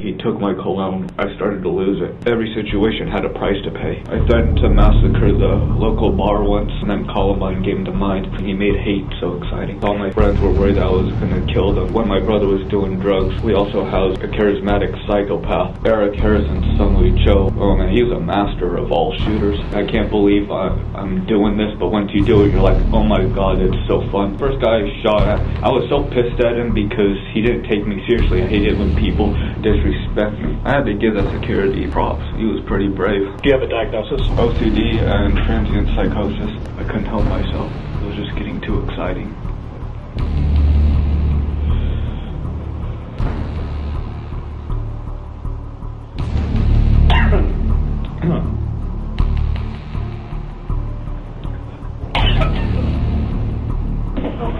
He took my cologne. I started to lose it. Every situation had a price to pay. I threatened to massacre the local bar once, and then Columbine came to mind. He made hate so exciting. All my friends were worried I was going to kill them. When my brother was doing drugs, we also housed a charismatic psychopath, Eric Harrison's son, Joe. Oh man, he was a master of all shooters. I can't believe I'm doing this, but once you do it, you're like, oh my god, it's so fun. First guy I shot at, I was so pissed at him because he didn't take me seriously. I hated when people disrespect me. I had to give the security props. He was pretty brave. Do you have a diagnosis? OCD and transient psychosis. I couldn't help myself. It was just getting too exciting.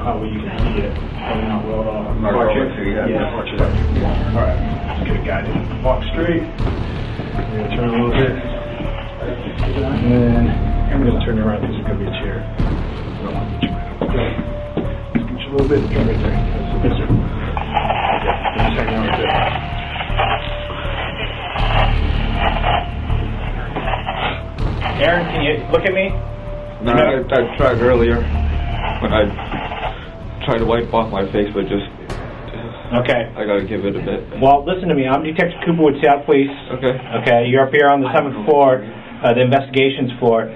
How will you see it? Coming out well off. Yeah. Alright. Just get a guy to walk straight. We're going to turn a little bit. And then I'm going to turn you around because there's going to be a chair. I don't want to get you right up. Okay. Just get you a little bit. Turn right there. Yes, sir. Okay. Just hang on right there. Aaron, can you look at me? No, I tried earlier when I tried to wipe off my face, but just... Okay. I gotta give it a bit. Well, listen to me. I'm Detective Cooper with Seattle Police. Okay. Okay, you're up here on the 7th floor, the investigations floor.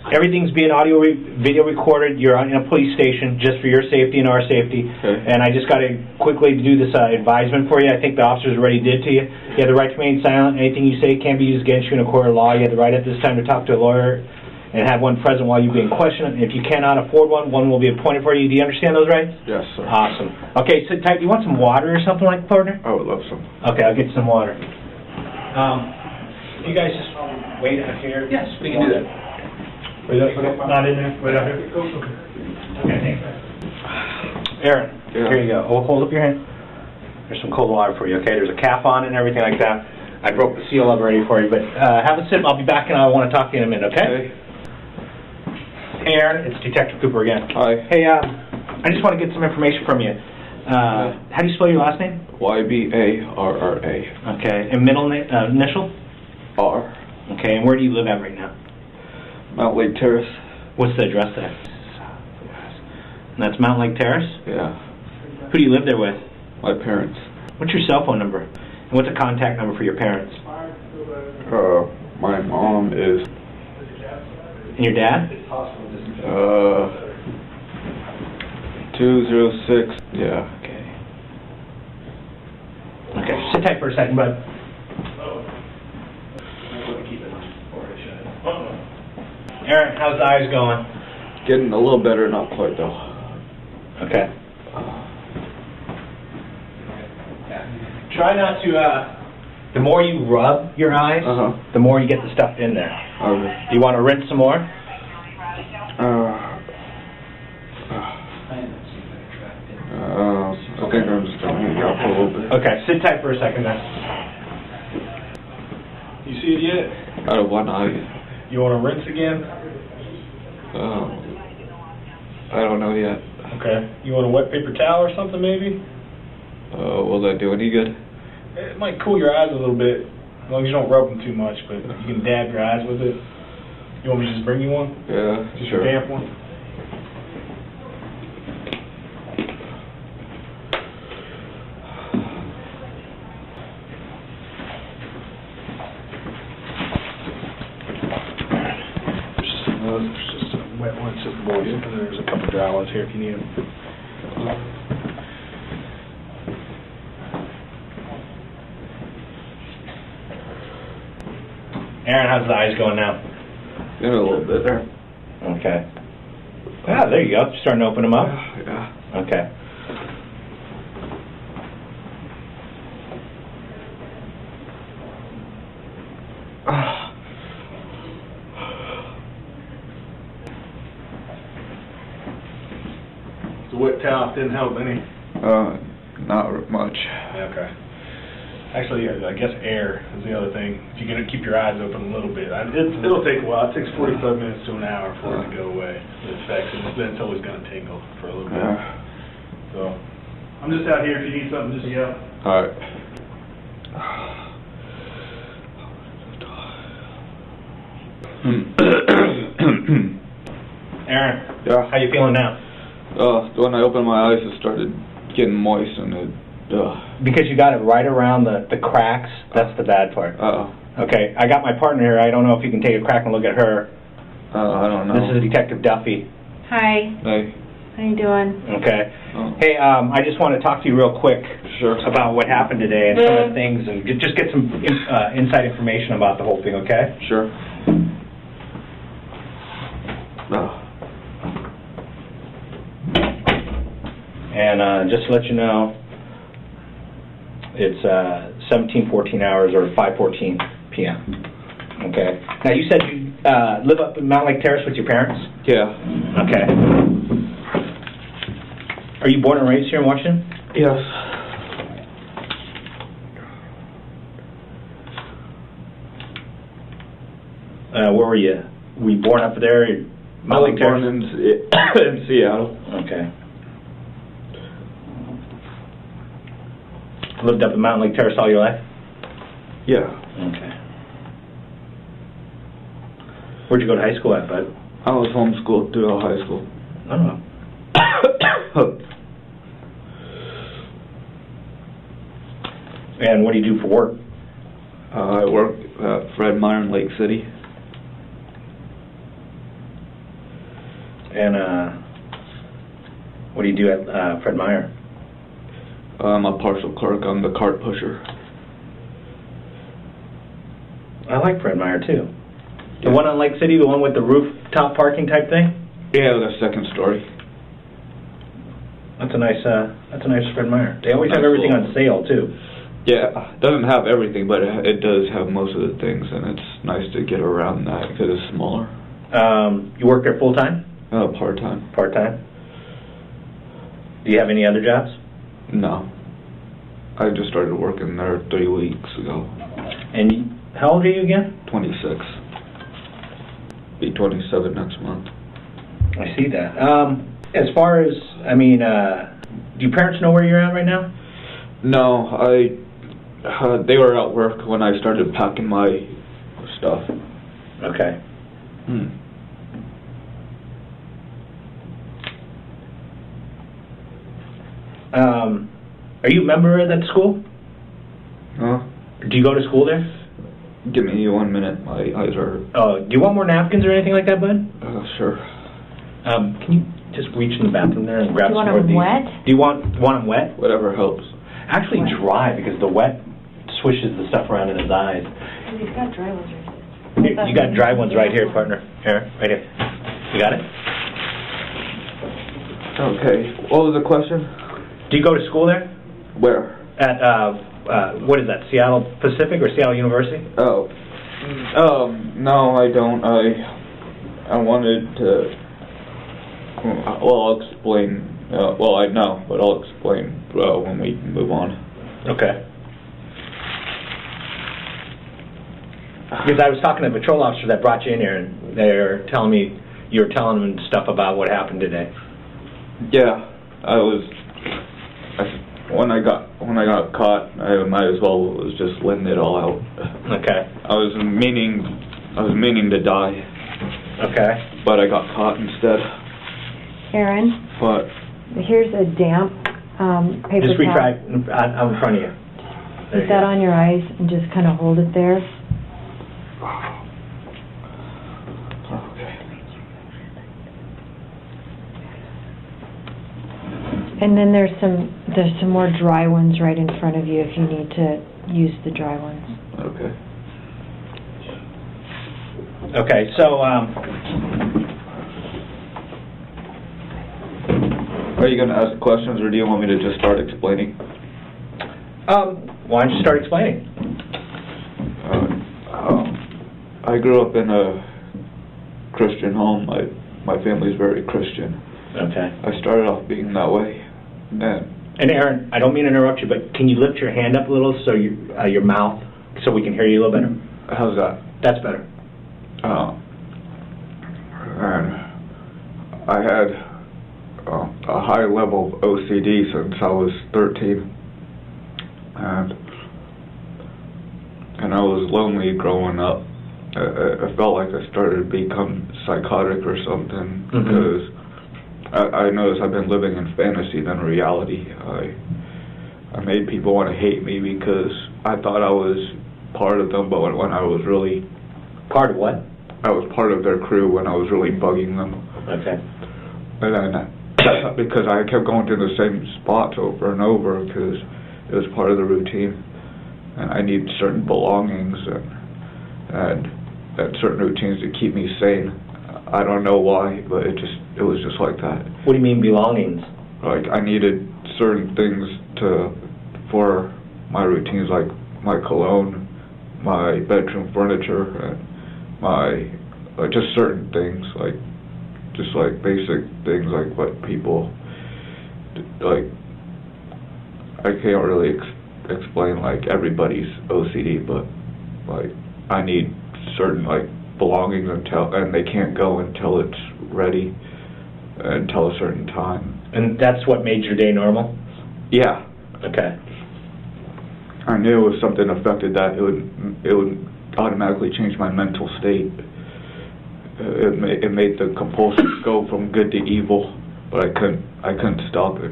Everything's being video recorded. You're in a police station just for your safety and our safety. Okay. And I just got to quickly do this advisement for you. I think the officers already did to you. You have the right to remain silent. Anything you say can't be used against you in a court of law. You have the right at this time to talk to a lawyer and have one present while you're being questioned. If you cannot afford one, one will be appointed for you. Do you understand those rights? Yes, sir. Awesome. Okay, sit tight. Do you want some water or something like that, partner? I would love some. Okay, I'll get you some water. You guys just wait out here? Yes, we can do that. Wait up, not in there? Wait out here? Okay, thanks. Aaron, Here you go. Hold up your hand. There's some cold water for you, okay? There's a cap on it and everything like that. I broke the seal up already for you, but have a sip. I'll be back and I want to talk to you in a minute, okay? Hey, Aaron, it's Detective Cooper again. Hi. Hey, I just want to get some information from you. How do you spell your last name? Y-B-A-R-R-A. Okay, and middle name, initial? R. Okay, and where do you live at right now? Mount Lake Terrace. What's the address there? And that's Mount Lake Terrace? Yeah. Who do you live there with? My parents. What's your cell phone number? And what's a contact number for your parents? My mom is... And your dad? 206. Yeah. Okay. Okay, sit tight for a second, bud. Aaron, how's the eyes going? Getting a little better, not quite though. Okay. Try not to, the more you rub your eyes, the more you get the stuff in there. Okay. Do you want to rinse some more? I think I'm just going to hang out for a little bit. Okay, sit tight for a second then. You see it yet? Out of one eye. You want to rinse again? I don't know yet. Okay. You want a wet paper towel or something maybe? Will that do any good? It might cool your eyes a little bit, as long as you don't rub them too much, but you can dab your eyes with it. You want me to just bring you one? Yeah, just sure. a damp one? There's just a wet one, it's moist, and then there's a couple dry ones here if you need them. Aaron, how's the eyes going now? In a little bit there. Okay. Ah, there you go. Starting to open them up? Yeah. Okay. The wet towel didn't help any? Not much. Okay. Actually, I guess air is the other thing. If you're going to keep your eyes open a little bit. It'll take a while. It takes 45 minutes to an hour for it to go away. The effects, and then it's always going to tingle for a little bit. So, I'm just out here. If you need something, just yell. All right. Aaron, Yeah. how you feeling now? When I opened my eyes, it started getting moist, and it. Because you got it right around the cracks. That's the bad part. Okay, I got my partner here. I don't know if you can take a crack and look at her. I don't know. This is Detective Duffy. Hi. Hey. How you doing? Okay. Oh. Hey, I just want to talk to you real quick. Sure. About what happened today and some of the things, and just get some inside information about the whole thing. Okay? Sure. And just to let you know, it's 17:14 hours or 5:14 p.m. Okay. Now you said you live up in Mount Lake Terrace with your parents? Yeah. Okay. Are you born and raised here in Washington? Yes. Where were you? Were you born up there? I was born in Seattle. Okay. Lived up in Mountain Lake Terrace all your life? Yeah. Okay. Where'd you go to high school at, bud? I was homeschooled through high school. Oh. And what do you do for work? I work at Fred Meyer in Lake City. And what do you do at Fred Meyer? I'm a partial clerk. I'm the cart pusher. I like Fred Meyer too. The one on Lake City, the one with the rooftop parking type thing? Yeah, the second story. That's a nice Fred Meyer. They always have everything on sale too. Yeah, it doesn't have everything, but it does have most of the things, and it's nice to get around that because it's smaller. You work there full time? Part-time. Part-time. Do you have any other jobs? No. I just started working there 3 weeks ago. And how old are you again? 26. Be 27 next month. I see that. As far as, I mean, do your parents know where you're at right now? No, they were at work when I started packing my stuff. Okay. Are you a member of that school? Huh? Do you go to school there? Give me 1 minute. My eyes are... Oh, do you want more napkins or anything like that, bud? Sure. Can you just reach in the bathroom there and grab some more of these? Do you want them wet? Do you want them wet? Whatever helps. Actually dry, because the wet swishes the stuff around in his eyes. He's got dry ones right Here, you got dry ones right here, partner. Here, right here. You got it? Okay. What was the question? Do you go to school there? Where? At, what is that, Seattle Pacific or Seattle University? Oh. No, I don't. I wanted to... Well, I'll explain. Well, I know, but I'll explain when we move on. Okay. Because I was talking to the patrol officer that brought you in here, and they're telling me you were telling them stuff about what happened today. Yeah, when I got caught, I might as well was just letting it all out. Okay. I was meaning to die. Okay. But I got caught instead. Aaron, What? here's a damp paper Just reach towel. right out in front of you. Put that on your eyes and just kind of hold it there. Okay. And then there's some more dry ones right in front of you if you need to use the dry ones. Okay. Okay, so, Are you going to ask questions, or do you want me to just start explaining? why don't you start explaining? I grew up in a Christian home. My family's very Christian. Okay. I started off being that way. And Aaron, I don't mean to interrupt you, but can you lift your hand up a little so your mouth, so we can hear you a little better? How's that? That's better. And I had a high level of OCD since I was 13, and I was lonely growing up, I felt like I started to become psychotic or something, because I noticed I've been living in fantasy than reality. I made people want to hate me because I thought I was part of them, but when I was really... Part of what? I was part of their crew when I was really bugging them. Okay. And then, because I kept going to the same spots over and over, because it was part of the routine, and I need certain belongings and certain routines to keep me sane. I don't know why, but it was just like that. What do you mean belongings? Like, I needed certain things for my routines, like my cologne, my bedroom furniture, and my just certain things, like just like basic things, like what people like. I can't really explain like everybody's OCD, but like I need certain like belongings and they can't go until it's ready until a certain time. And that's what made your day normal? Yeah. Okay. I knew if something affected that, it would automatically change my mental state. It made the compulsion go from good to evil, but I couldn't stop it,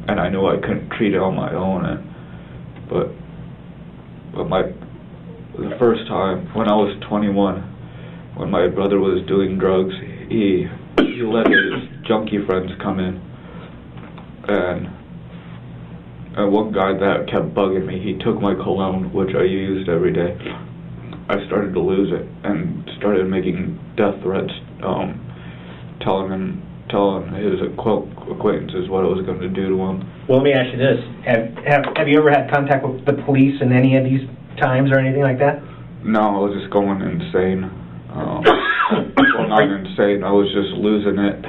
and I knew I couldn't treat it on my own. But the first time when I was 21, when my brother was doing drugs, he let his junkie friends come in, and one guy that kept bugging me, he took my cologne, which I used every day. I started to lose it and started making death threats, telling his acquaintances what I was going to do to him. Well, let me ask you this: Have you ever had contact with the police in any of these times or anything like that? No, I was just going insane. Well, not insane. I was just losing it.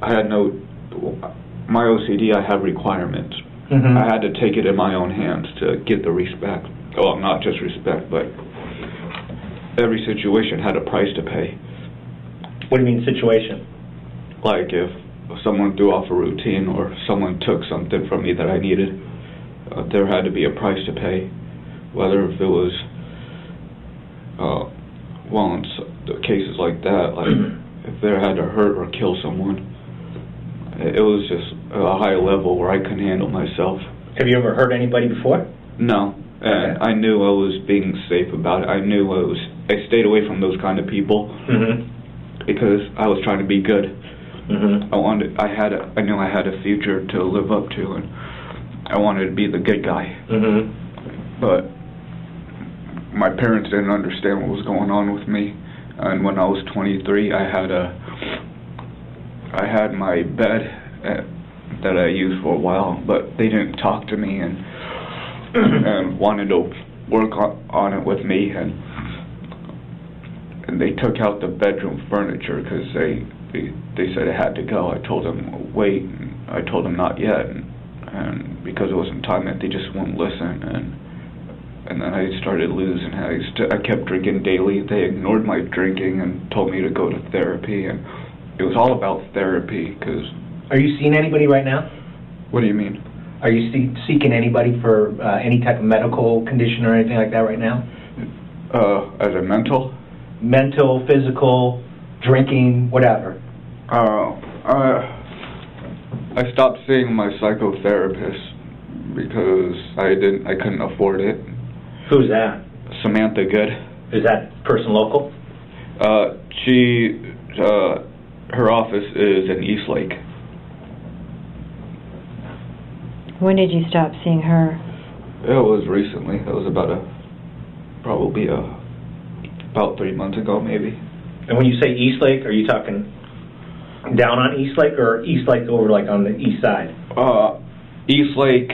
I had no. My OCD, I have requirements. I had to take it in my own hands to get the respect. Well, not just respect, but every situation had a price to pay. What do you mean situation? Like if someone threw off a routine or someone took something from me that I needed, there had to be a price to pay. Whether if it was, well, in cases like that, like if they had to hurt or kill someone, it was just a high level where I couldn't handle myself. Have you ever hurt anybody before? No, and I knew I was being safe about it. I knew I stayed away from those kind of people because I was trying to be good. I knew I had a future to live up to, and I wanted to be the good guy. But my parents didn't understand what was going on with me, and when I was 23, I had my bed that I used for a while, but they didn't talk to me and wanted to work on it with me, and they took out the bedroom furniture because they said it had to go. I told them wait, and I told them not yet, and because it wasn't time yet, they just wouldn't listen, and then I started losing. I kept drinking daily. They ignored my drinking and told me to go to therapy, and it was all about therapy. Cause are you seeing anybody right now? What do you mean? Are you seeking anybody for any type of medical condition or anything like that right now? As a mental? Mental, physical, drinking, whatever. I stopped seeing my psychotherapist because I couldn't afford it. Who's that? Samantha Good. Is that person local? Her office is in Eastlake. When did you stop seeing her? It was recently. It was about 3 months ago, maybe. And when you say Eastlake, are you talking down on Eastlake or Eastlake over like on the east side? Eastlake,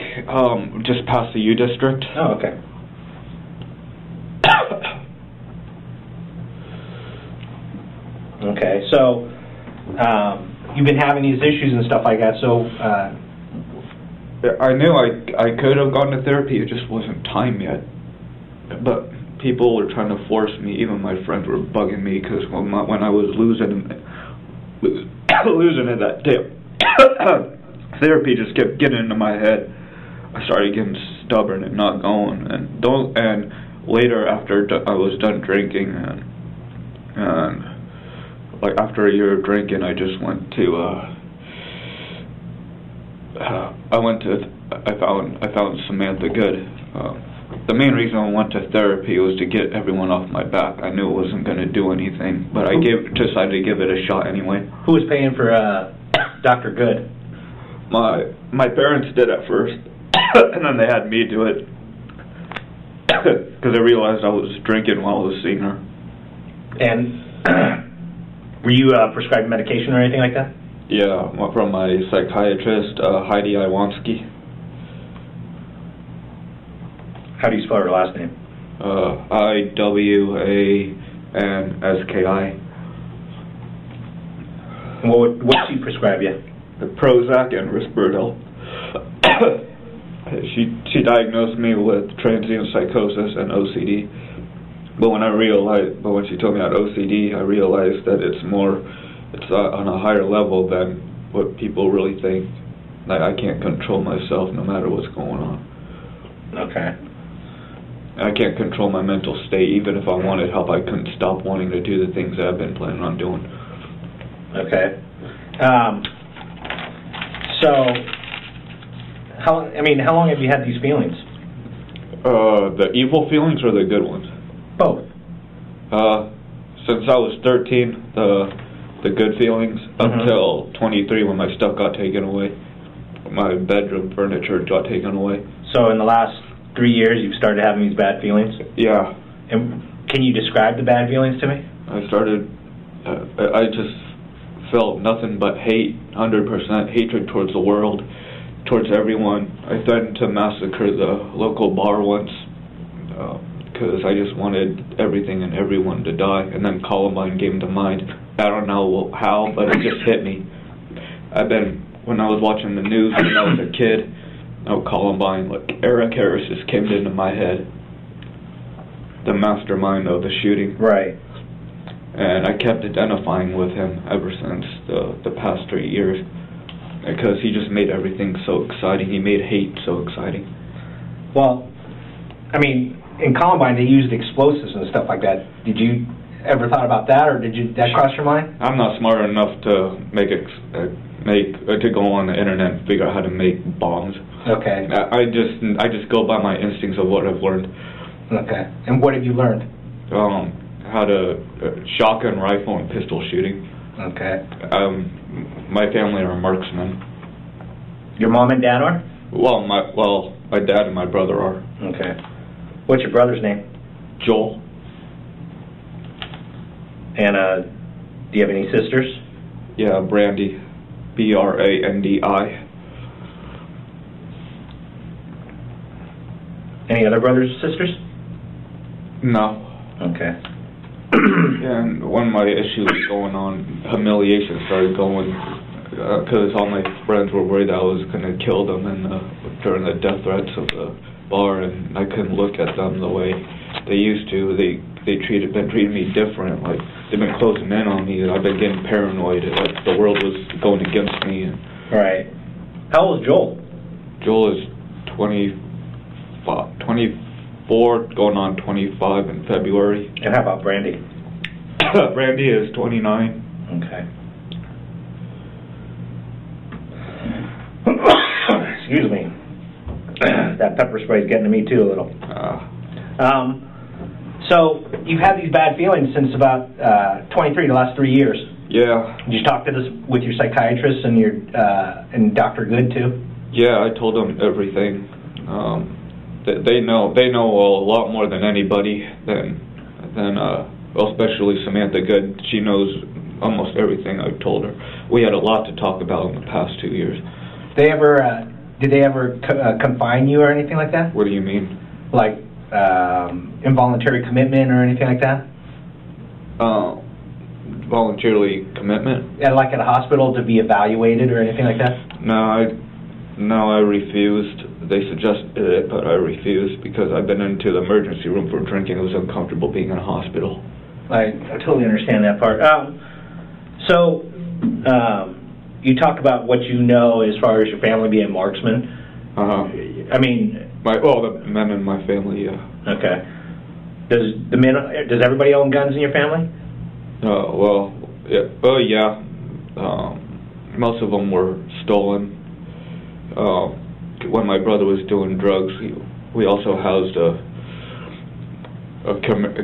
just past the U District. Oh, okay. Okay, so you've been having these issues and stuff like that, so I knew I could have gone to therapy, it just wasn't time yet. But people were trying to force me, even my friends were bugging me, because when I was losing it that day, therapy just kept getting into my head. I started getting stubborn and not going, and later, after I was done drinking, and like after a year of drinking, I just went to I found Samantha Good. The main reason I went to therapy was to get everyone off my back. I knew it wasn't going to do anything, but I decided to give it a shot anyway. Who was paying for Dr. Good? My parents did at first, and then they had me do it because I realized I was drinking while I was seeing her. And were you prescribed medication or anything like that? Yeah, from my psychiatrist, Heidi Iwanski. How do you spell her last name? Iwanski. And what did she prescribe you? Prozac and Risperdal. She diagnosed me with transient psychosis and OCD. But when she told me about OCD, I realized that it's on a higher level than what people really think. Like, I can't control myself no matter what's going on. Okay. I can't control my mental state. Even if I wanted help, I couldn't stop wanting to do the things that I've been planning on doing. Okay. So, how long have you had these feelings? The evil feelings or the good ones? Both. Since I was 13, the good feelings, up till 23 when my stuff got taken away. My bedroom furniture got taken away. So in the last 3 years, you've started having these bad feelings? Yeah. And can you describe the bad feelings to me? I just felt nothing but hate, 100% hatred towards the world, towards everyone. I threatened to massacre the local bar once because I just wanted everything and everyone to die, and then Columbine came to mind. I don't know how, but it just hit me. When I was watching the news when I was a kid, Columbine, like Eric Harris just came into my head, the mastermind of the shooting. Right. And I kept identifying with him ever since the past 3 years, because he just made everything so exciting. He made hate so exciting. Well, I mean, in Columbine they used explosives and stuff like that. Did you ever thought about that, or that cross your mind? I'm not smart enough to to go on the internet and figure out how to make bombs. Okay. I just go by my instincts of what I've learned. Okay. And what have you learned? How to shotgun, rifle, and pistol shooting. Okay. My family are marksmen. Your mom and dad are? Well, my dad and my brother are. Okay. What's your brother's name? Joel. And do you have any sisters? Yeah, Brandy. Brandi. Any other brothers or sisters? No. Okay. Yeah, and when my issue was going on, humiliation started going, because all my friends were worried that I was going to kill them during the death threats of the bar, and I couldn't look at them the way they used to. They've been treating me different. Like, they've been closing in on me, and I've been getting paranoid. Like, the world was going against me. Right. How old is Joel? Joel is 24, going on 25 in February. And how about Brandy? Brandy is 29. Okay. Excuse me. That pepper spray is getting to me too a little. So you've had these bad feelings since about 23, the last 3 years. Yeah. Did you talk to this with your psychiatrist and and Dr. Good too? Yeah, I told them everything. They know a lot more than anybody especially Samantha Good. She knows almost everything I've told her. We had a lot to talk about in the past 2 years. Did they ever confine you or anything like that? What do you mean? Like involuntary commitment or anything like that? Voluntarily commitment? Yeah, like at a hospital to be evaluated or anything like that? No, I refused. They suggested it, but I refused because I've been into the emergency room for drinking. It was uncomfortable being in a hospital. I totally understand that part. You talk about what you know as far as your family being marksmen. Uh-huh. I mean... the men in my family, yeah. Okay. Does everybody own guns in your family? Well, yeah. Oh, yeah. Most of them were stolen. When my brother was doing drugs, we also housed a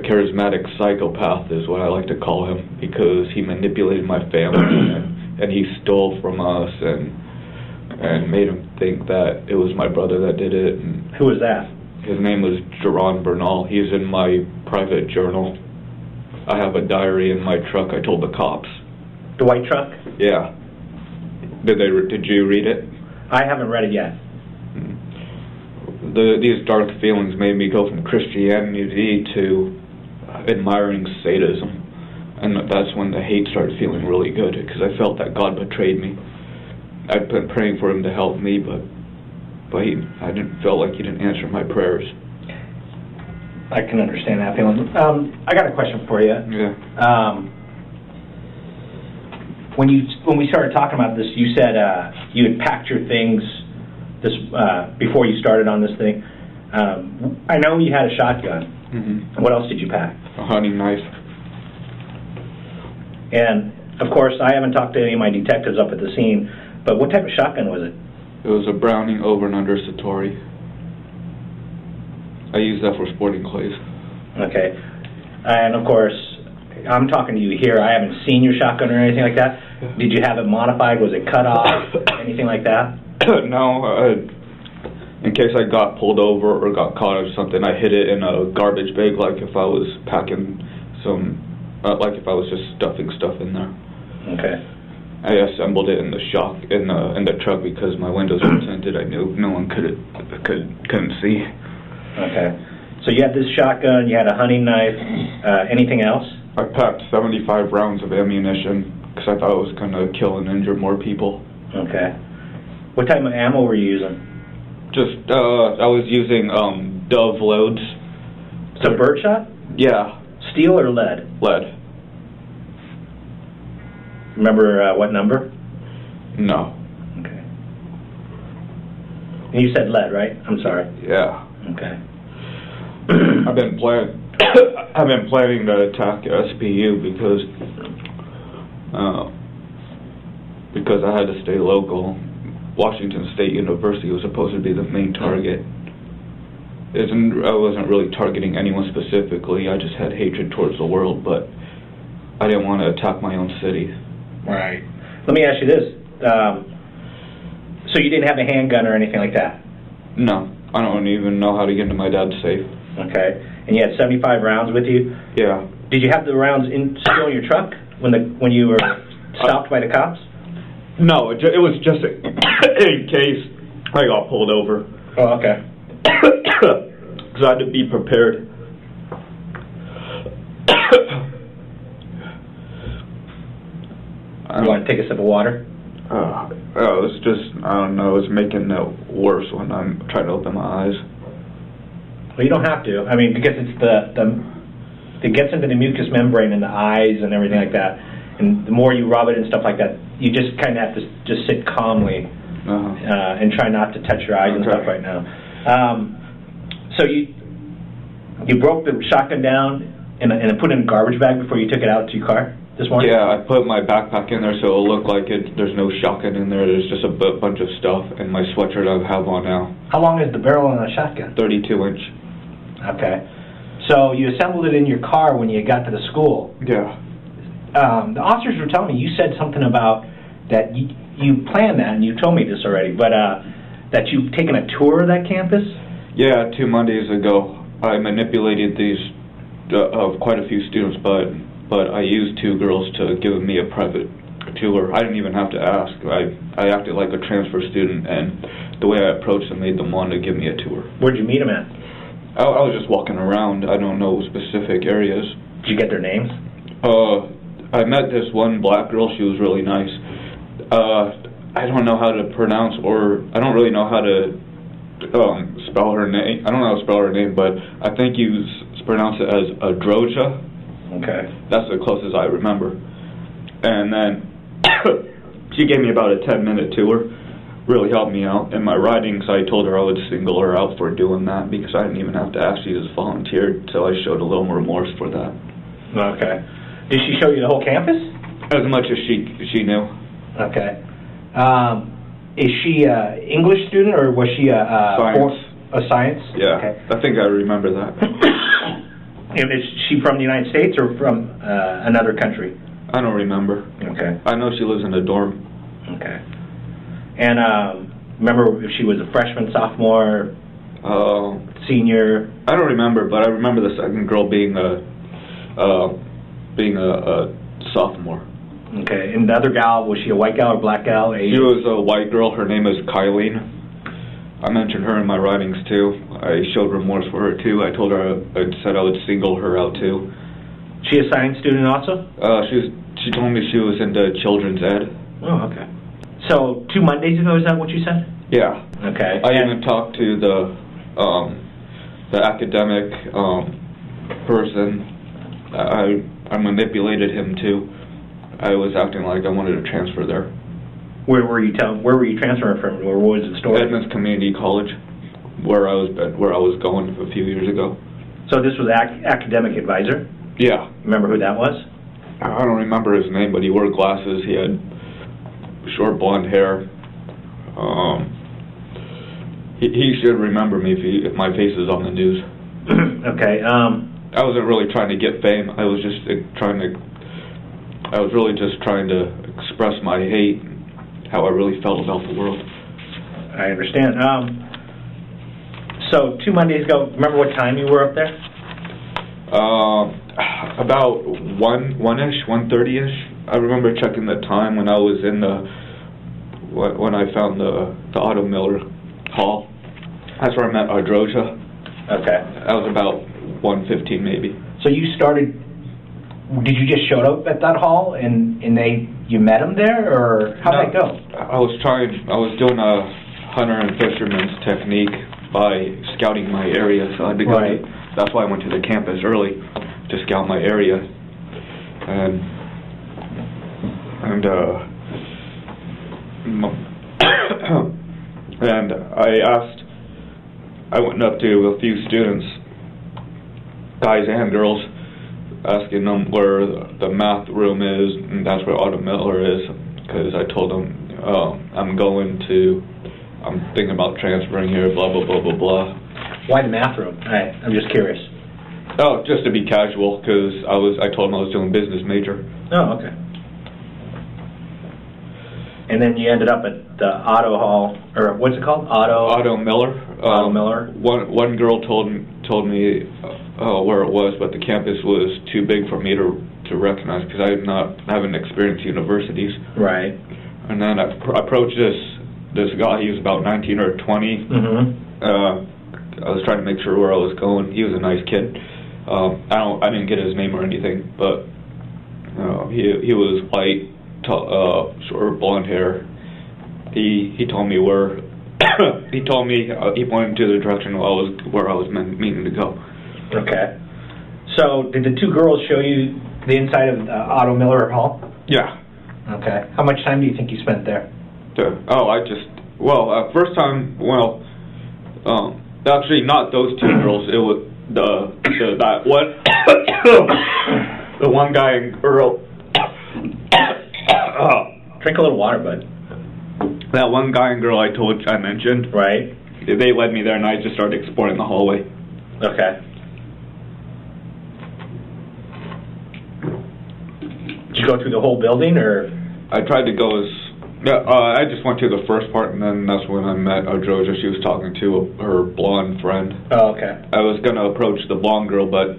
charismatic psychopath, is what I like to call him, because he manipulated my family and he stole from us and made him think that it was my brother that did it. And who was that? his name was Jerron Bernal. He's in my private journal. I have a diary in my truck. I told the cops. The white truck? Yeah. Did you read it? I haven't read it yet. These dark feelings made me go from Christianity to admiring sadism, and that's when the hate started feeling really good, because I felt that God betrayed me. I'd been praying for him to help me, but I didn't feel like he didn't answer my prayers. I can understand that feeling. I got a question for you. Yeah. When we started talking about this, you said you had packed your things before you started on this thing. I know you had a shotgun. Mm-hmm. What else did you pack? A hunting knife. And, of course, I haven't talked to any of my detectives up at the scene, but what type of shotgun was it? It was a Browning over and under Satori. I use that for sporting clays. Okay. And, of course, I'm talking to you here. I haven't seen your shotgun or anything like that. Did you have it modified? Was it cut off? Anything like that? No. In case I got pulled over or got caught or something, I hid it in a garbage bag, like if I was packing like if I was just stuffing stuff in there. Okay. I assembled it in the truck because my windows were tinted. I knew no one couldn't see. Okay. So you had this shotgun, you had a hunting knife, anything else? I packed 75 rounds of ammunition because I thought it was going to kill and injure more people. Okay. What type of ammo were you using? Just, I was using Dove loads. So birdshot? Yeah. Steel or lead? Lead. Remember what number? No. Okay. And you said lead, right? I'm sorry. Yeah. Okay. I've been planning to attack SPU because I had to stay local. Washington State University was supposed to be the main target. I wasn't really targeting anyone specifically. I just had hatred towards the world, but I didn't want to attack my own city. Right. Let me ask you this. So you didn't have a handgun or anything like that? No. I don't even know how to get into my dad's safe. Okay. And you had 75 rounds with you? Yeah. Did you have the rounds still in your truck when you were stopped by the cops? No, it was just in case I got pulled over. Oh, okay. Because I had to be prepared. You want to take a sip of water? It's just, I don't know, it's making it worse when I'm trying to open my eyes. Well, you don't have to. I mean, because it's it gets into the mucous membrane in the eyes and everything like that. And the more you rub it and stuff like that, you just kind of have to just sit calmly and try not to touch your eyes and stuff right now. So you broke the shotgun down and put it in a garbage bag before you took it out to your car this morning? Yeah, I put my backpack in there so it'll look like there's no shotgun in there. There's just a bunch of stuff and my sweatshirt I have on now. How long is the barrel on a shotgun? 32-inch. Okay. So you assembled it in your car when you got to the school. Yeah. The officers were telling me, you said something about that you planned that, and you told me this already, but that you've taken a tour of that campus? Yeah, 2 Mondays ago. I manipulated these quite a few students, but I used 2 girls to give me a private tour. I didn't even have to ask. I acted like a transfer student, and the way I approached them made them want to give me a tour. Where'd you meet them at? I was just walking around. I don't know specific areas. Did you get their names? I met this one black girl. She was really nice. I don't know how to pronounce, or I don't really know how to spell her name. I don't know how to spell her name, but I think you pronounce it as Adroja. Okay. That's the closest I remember. And then she gave me about a 10-minute tour. really helped me out. In my writings, I told her I would single her out for doing that because I didn't even have to ask. She just volunteered, so I showed a little remorse for that. Okay. Did she show you the whole campus? As much as she knew. Okay. Is she an English student, or was she a science? Yeah, okay. I think I remember that. Is she from the United States or from another country? I don't remember. Okay. I know she lives in a dorm. Okay. And remember if she was a freshman, sophomore, senior? I don't remember, but I remember the second girl being a sophomore. Okay. And the other gal, was she a white gal or black gal? Asian? She was a white girl. Her name is Kylene. I mentioned her in my writings too. I showed remorse for her too. I told her I said I would single her out too. She a science student also? She told me she was into children's ed. Oh, okay. So 2 Mondays ago, is that what you said? Yeah. Okay. I even talked to the academic person. I manipulated him too. I was acting like I wanted to transfer there. Where were you transferring from? Where was the story? Edmonds Community College, where I was going a few years ago. So this was academic advisor? Yeah. Remember who that was? I don't remember his name, but he wore glasses. He had short blonde hair. He should remember me if my face is on the news. Okay. I wasn't really trying to get fame. I was really just trying to express my hate, how I really felt about the world. I understand. So 2 Mondays ago, remember what time you were up there? About 1-ish, 1:30-ish. I remember checking the time when I was in when I found the Otto Miller Hall. That's where I met Ardroja. Okay. That was about 1:15 maybe. So you started, did you just show up at that hall and you met him there, or how'd that go? I was doing a hunter and fisherman's technique by scouting my area, so I had to go. Right. That's why I went to the campus early, to scout my area. And I went up to a few students, guys and girls, asking them where the math room is, and that's where Otto Miller is, because I told them I'm thinking about transferring here, blah, blah, blah, blah, blah. Why the math room? I'm just curious. Oh, just to be casual, because I told them I was doing business major. Oh, okay. And then you ended up at the Otto Hall, or what's it called? Otto Miller. Otto Miller. One girl told me where it was, but the campus was too big for me to recognize because I haven't experienced universities. Right. And then I approached this guy. He was about 19 or 20. Mm-hmm. I was trying to make sure where I was going. He was a nice kid. I didn't get his name or anything, but he was white, short blonde hair. He told me where. he pointed to the direction where I was meaning to go. Okay. So did the two girls show you the inside of Otto Miller Hall? Yeah. Okay. How much time do you think you spent there? First time, actually not those two girls. It was the one guy and girl. Drink a little water, bud. That one guy and girl I mentioned. Right. They led me there, and I just started exploring the hallway. Okay. Did you go through the whole building, or? I tried to go I just went to the first part, and then that's when I met Ardroja. She was talking to her blonde friend. Oh, okay. I was going to approach the blonde girl, but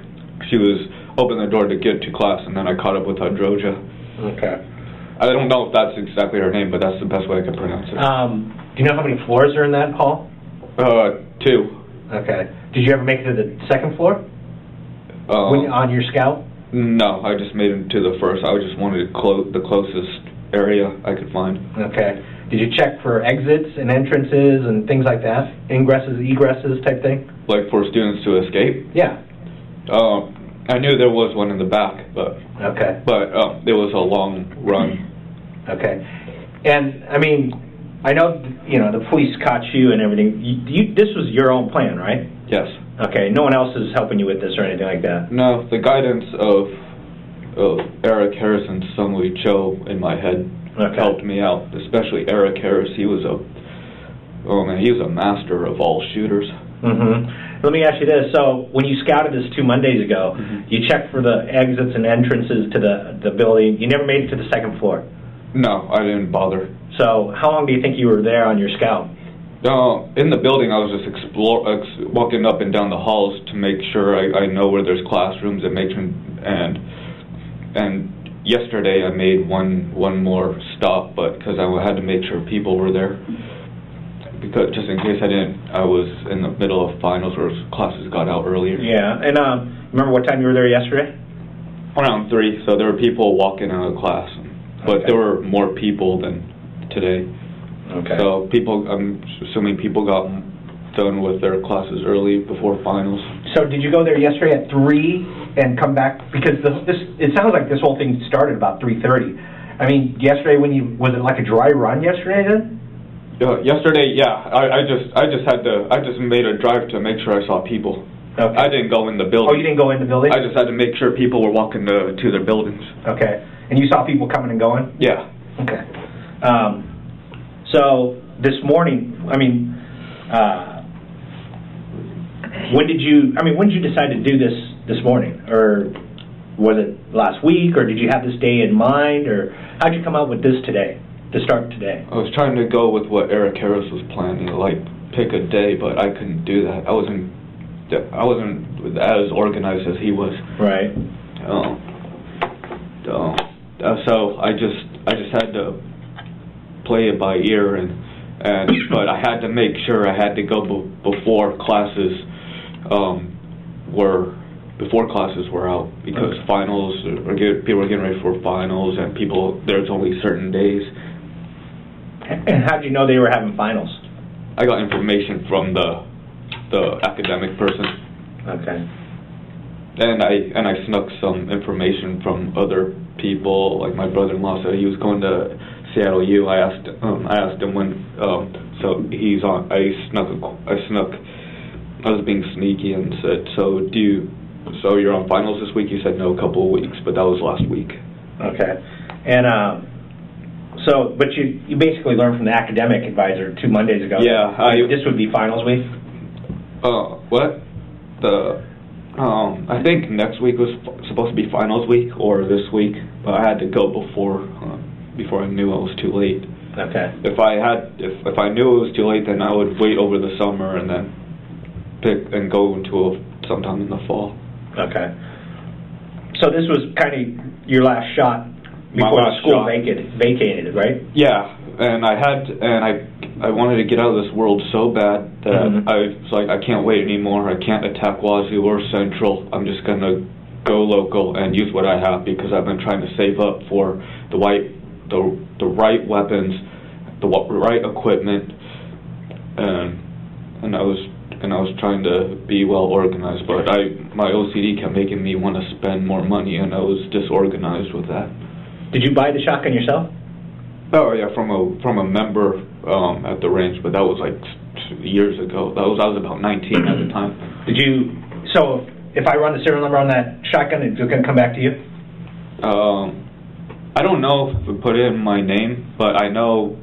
she was opening the door to get to class, and then I caught up with Ardroja. Okay. I don't know if that's exactly her name, but that's the best way I can pronounce it. Do you know how many floors are in that hall? 2. Okay. Did you ever make it to the second floor? On your scout? No, I just made it to the first. I just wanted the closest area I could find. Okay. Did you check for exits and entrances and things like that? Ingresses, egresses type thing? Like for students to escape? Yeah. I knew there was one in the back, but okay. But it was a long run. Okay. And I mean, I know, you know, the police caught you and everything. This was your own plan, right? Yes. Okay, no one else is helping you with this or anything like that? No, the guidance of Eric Harrison's son, Joe, in my head helped me out, especially Eric Harris. He was he was a master of all shooters. Mm-hmm. Let me ask you this. So when you scouted this 2 Mondays ago, you checked for the exits and entrances to the building. You never made it to the second floor? No, I didn't bother. So how long do you think you were there on your scout? In the building, I was just walking up and down the halls to make sure I know where there's classrooms and yesterday I made one more stop, but because I had to make sure people were there, because just in case I was in the middle of finals or classes got out earlier. Yeah, and remember what time you were there yesterday? Around 3, so there were people walking out of class, but there were more people than today. Okay. So I'm assuming people got done with their classes early before finals. So did you go there yesterday at 3 and come back? Because it sounds like this whole thing started about 3:30. I mean, yesterday was it like a dry run yesterday then? Yesterday, yeah. I just made a drive to make sure I saw people. Okay. I didn't go in the building. Oh, you didn't go in the building? I just had to make sure people were walking to their buildings. Okay. And you saw people coming and going? Yeah. Okay. So this morning, I mean, when did you decide to do this morning? Or was it last week, or did you have this day in mind, or how'd you come out with this today, to start today? I was trying to go with what Eric Harris was planning, like pick a day, but I couldn't do that. I wasn't as organized as he was. Right. So I just had to play it by ear, but I had to make sure I had to go before classes were out, because finals people were getting ready for finals, and there's only certain days. And how did you know they were having finals? I got information from the academic person. Okay. And I snuck some information from other people. Like my brother-in-law said he was going to Seattle U. I asked him when. So he's on. I was being sneaky and said, so you're on finals this week? He said no, a couple of weeks, but that was last week. Okay. And but you basically learned from the academic advisor 2 Mondays ago. Yeah. This would be finals week? What? I think next week was supposed to be finals week, or this week, but I had to go before I knew it was too late. Okay. If I knew it was too late, then I would wait over the summer and then pick and go into sometime in the fall. Okay. So this was kind of your last shot before the school vacated, right? Yeah, and I wanted to get out of this world so bad that I was like, I can't wait anymore. I can't attack Wazoo or Central. I'm just gonna go local and use what I have, because I've been trying to save up for the right weapons, the right equipment, and I was trying to be well organized, but my OCD kept making me want to spend more money, and I was disorganized with that. Did you buy the shotgun yourself? Oh yeah, from a member at the ranch, but that was like years ago. I was about 19 at the time. So if I run the serial number on that shotgun, it's going to come back to you? I don't know if we put in my name, but I know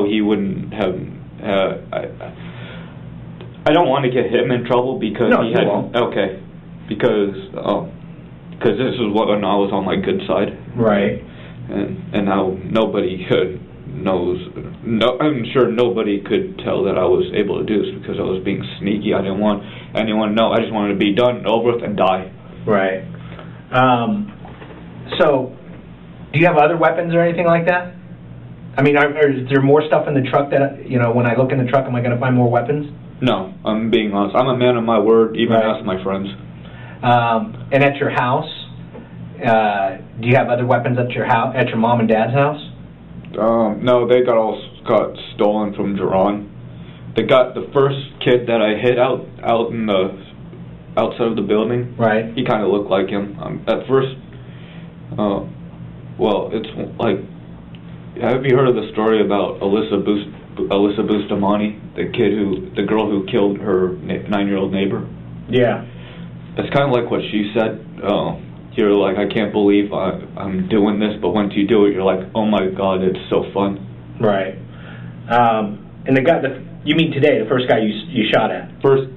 he wouldn't have. I don't want to get him in trouble because he had. Won't. Okay, because this is when I was on my good side. Right. And now nobody knows. No, I'm sure nobody could tell that I was able to do this because I was being sneaky. I didn't want anyone to know. I just wanted to be done, over with, and die. Right. So, do you have other weapons or anything like that? I mean, is there more stuff in the truck that, when I look in the truck, am I going to find more weapons? No, I'm being honest. I'm a man of my word, even ask my friends. And at your house, do you have other weapons at your mom and dad's house? No, they got stolen from Jerron. They got the first kid that I hit out in the outside of the building. Right. He kind of looked like him. At first, it's like, have you heard of the story about Alyssa Alyssa Bustamante, the girl who killed her 9-year-old neighbor. Yeah. It's kind of like what she said. You're like, I can't believe I'm doing this, but once you do it, you're like, oh my God, it's so fun. Right. And the guy, you mean today, the first guy you shot at? First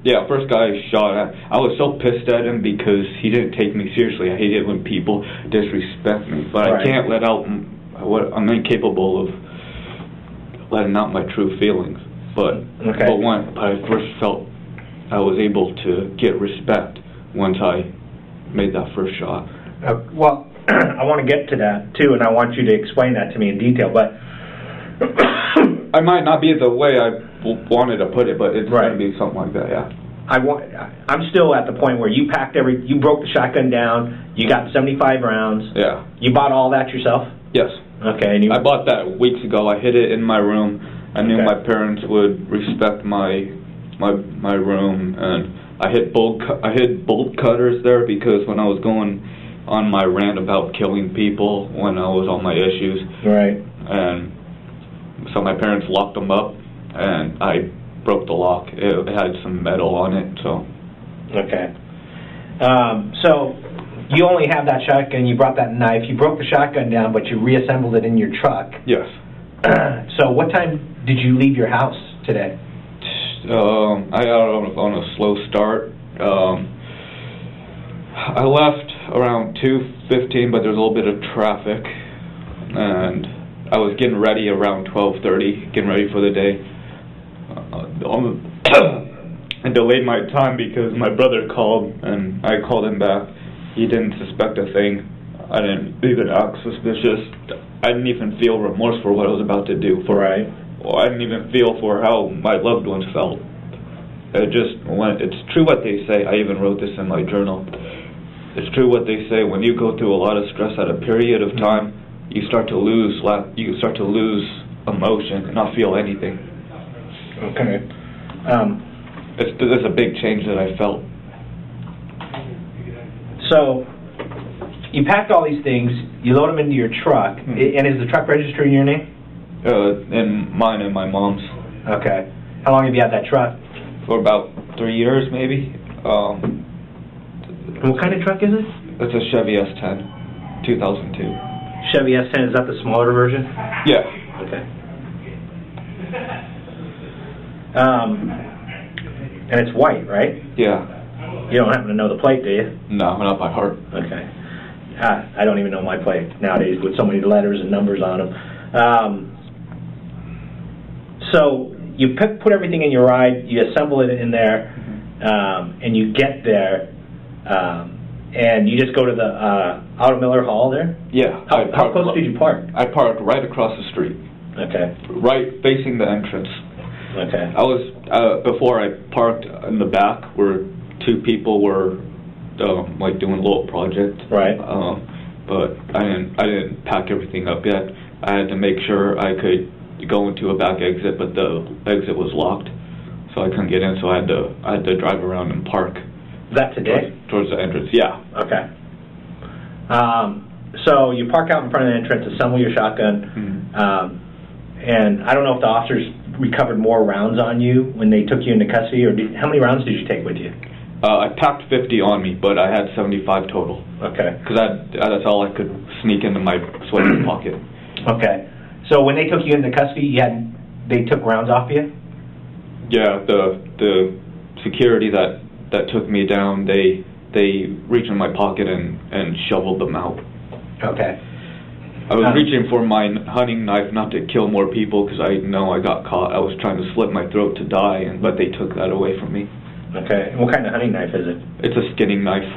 guy I shot at. I was so pissed at him because he didn't take me seriously. I hate it when people disrespect me, but right. I can't let out what I'm incapable of letting out my true feelings. But when I first felt I was able to get respect once I made that first shot. Well, I want to get to that too, and I want you to explain that to me in detail. But I might not be the way I wanted to put it, but it's right. going to be something like that. Yeah. I'm still at the point where you broke the shotgun down. You got 75 rounds. Yeah. You bought all that yourself? Yes. Okay. And I bought that weeks ago. I hid it in my room. I knew my parents would respect my room, and I hid bolt cutters there because when I was going on my rant about killing people when I was on my issues, right, and so my parents locked them up, and I broke the lock. It had some metal on it, so. Okay. So you only have that shotgun. You brought that knife. You broke the shotgun down, but you reassembled it in your truck. Yes. So what time did you leave your house today? I got on a slow start. I left around 2:15, but there's a little bit of traffic, and I was getting ready around 12:30, getting ready for the day. I delayed my time because my brother called, and I called him back. He didn't suspect a thing. I didn't even act suspicious. I didn't even feel remorse for what I was about to do. Right. Well, I didn't even feel for how my loved ones felt. It's true what they say. I even wrote this in my journal. It's true what they say. When you go through a lot of stress at a period of time, you start to lose emotion and not feel anything. Okay. There's a big change that I felt. So you packed all these things. You load them into your truck. And is the truck registered in your name? In mine and my mom's. Okay. How long have you had that truck? For about 3 years, maybe. What kind of truck is it? It's a Chevy S10, 2002. Chevy S10, is that the smaller version? Yeah. Okay. And it's white, right? Yeah. You don't happen to know the plate, do you? No, not by heart. Okay. I don't even know my plate nowadays with so many letters and numbers on them. So you put everything in your ride, you assemble it in there, and you get there, and you just go to the Auto Miller Hall there? Yeah. How close did you park? I parked right across the street. Okay. Right facing the entrance. Okay. I was before I parked in the back where two people were like doing a little project. Right. But I didn't pack everything up yet. I had to make sure I could go into a back exit, but the exit was locked, so I couldn't get in. So I had to drive around and park. Is that today? Towards the entrance. Yeah. Okay. So you park out in front of the entrance, assemble your shotgun, and I don't know if the officers recovered more rounds on you when they took you into custody, or how many rounds did you take with you? I packed 50 on me, but I had 75 total. Okay. Because that's all I could sneak into my sweater pocket. Okay. So when they took you into custody, they took rounds off you? Yeah, the security that took me down, they reached in my pocket and shoveled them out. Okay. I was reaching for my hunting knife not to kill more people because I know I got caught. I was trying to slit my throat to die, but they took that away from me. Okay. And what kind of hunting knife is it? It's a skinning knife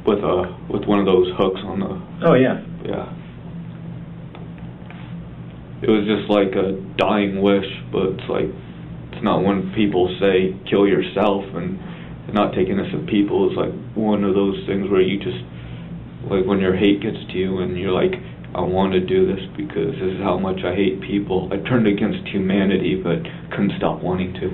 with one of those hooks on the... Oh, yeah. Yeah. It was just like a dying wish, but it's not when people say kill yourself and not taking this of people. It's like one of those things where you just, like when your hate gets to you and you're like, I want to do this because this is how much I hate people. I turned against humanity, but couldn't stop wanting to.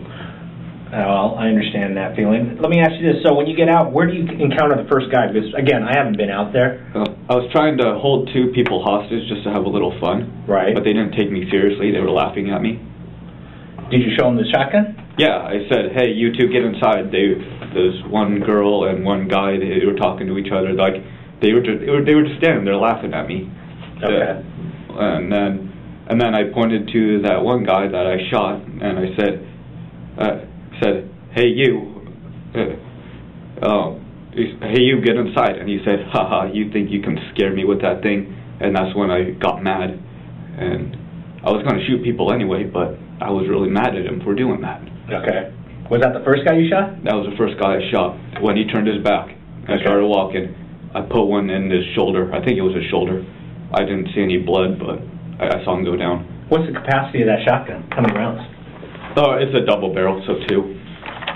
Well, I understand that feeling. Let me ask you this. So when you get out, where do you encounter the first guy? Because, again, I haven't been out there. I was trying to hold two people hostage just to have a little fun. Right. But they didn't take me seriously. They were laughing at me. Did you show them the shotgun? Yeah, I said, hey, you two get inside. There's one girl and one guy. They were talking to each other. Like they were just standing there laughing at me. Okay. And then I pointed to that one guy that I shot, and I said, hey you, hey you, get inside. And he said, haha, you think you can scare me with that thing? And that's when I got mad, and I was going to shoot people anyway, but I was really mad at him for doing that. Okay. Was that the first guy you shot? That was the first guy I shot. When he turned his back, I started walking. I put one in his shoulder. I think it was his shoulder. I didn't see any blood, but I saw him go down. What's the capacity of that shotgun? How many rounds? It's a double barrel, so 2.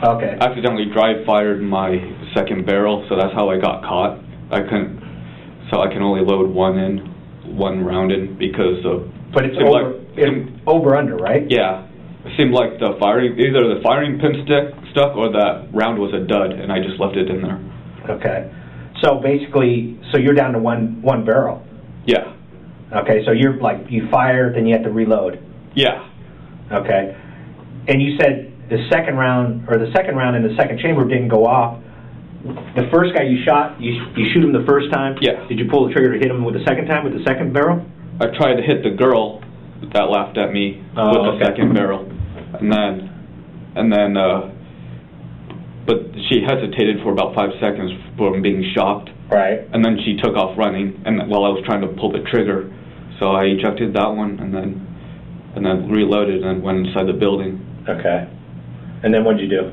Okay. I accidentally dry fired my second barrel, so that's how I got caught. I can only load one round in because of. But it's over under, right? Yeah. It seemed like either the firing pin stuck or that round was a dud, and I just left it in there. Okay. So basically, you're down to one barrel. Yeah. Okay, so you're like, you fire, then you have to reload. Yeah. Okay. And you said the second round in the second chamber didn't go off. The first guy you shot, you shoot him the first time? Yeah. Did you pull the trigger to hit him with the second time, with the second barrel? I tried to hit the girl that laughed at me with the second barrel. And then, but she hesitated for about 5 seconds from being shocked. Right. And then she took off running, and while I was trying to pull the trigger, so I ejected that one, and then reloaded and went inside the building. Okay. And then what'd you do?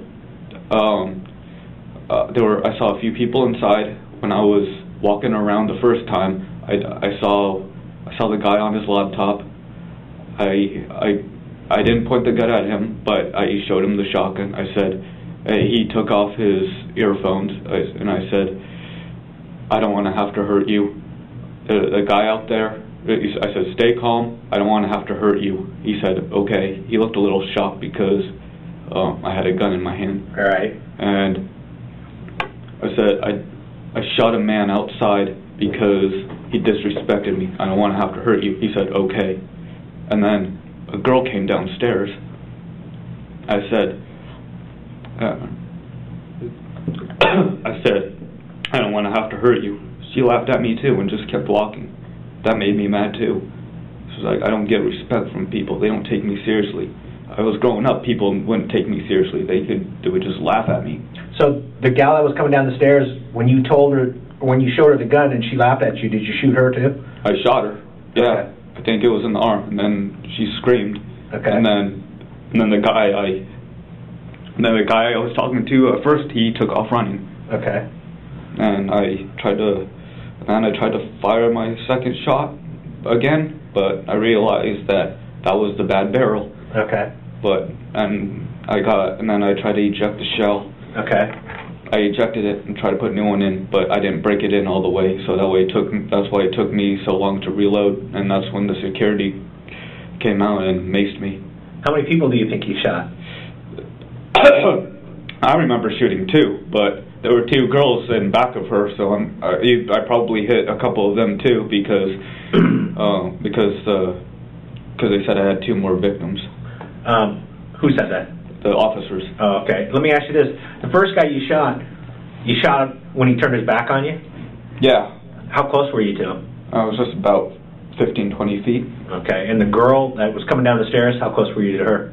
I saw a few people inside. When I was walking around the first time, I saw the guy on his laptop. I didn't point the gun at him, but I showed him the shotgun. I said, he took off his earphones, and I said, I don't want to have to hurt you. The guy out there, I said, stay calm. I don't want to have to hurt you. He said, okay. He looked a little shocked because I had a gun in my hand. All right. And I said, I shot a man outside because he disrespected me. I don't want to have to hurt you. He said, okay. And then a girl came downstairs. I said, I don't want to have to hurt you. She laughed at me too and just kept walking. That made me mad too. She was like, I don't get respect from people. They don't take me seriously. I was growing up, people wouldn't take me seriously. They would just laugh at me. So the gal that was coming down the stairs, when you showed her the gun and she laughed at you, did you shoot her too? I shot her. Yeah. Okay. I think it was in the arm, and then she screamed. Okay. And then the guy I was talking to at first, he took off running. Okay. And I tried to fire my second shot again, but I realized that was the bad barrel. Okay. And then I tried to eject the shell. Okay. I ejected it and tried to put a new one in, but I didn't break it in all the way, so that's why it took me so long to reload, and that's when the security came out and maced me. How many people do you think you shot? I remember shooting 2, but there were 2 girls in back of her, so I probably hit a couple of them too because they said I had 2 more victims. Who said that? The officers. Oh, okay. Let me ask you this. The first guy you shot when he turned his back on you? Yeah. How close were you to him? I was just about 15, 20 feet. Okay. And the girl that was coming down the stairs, how close were you to her?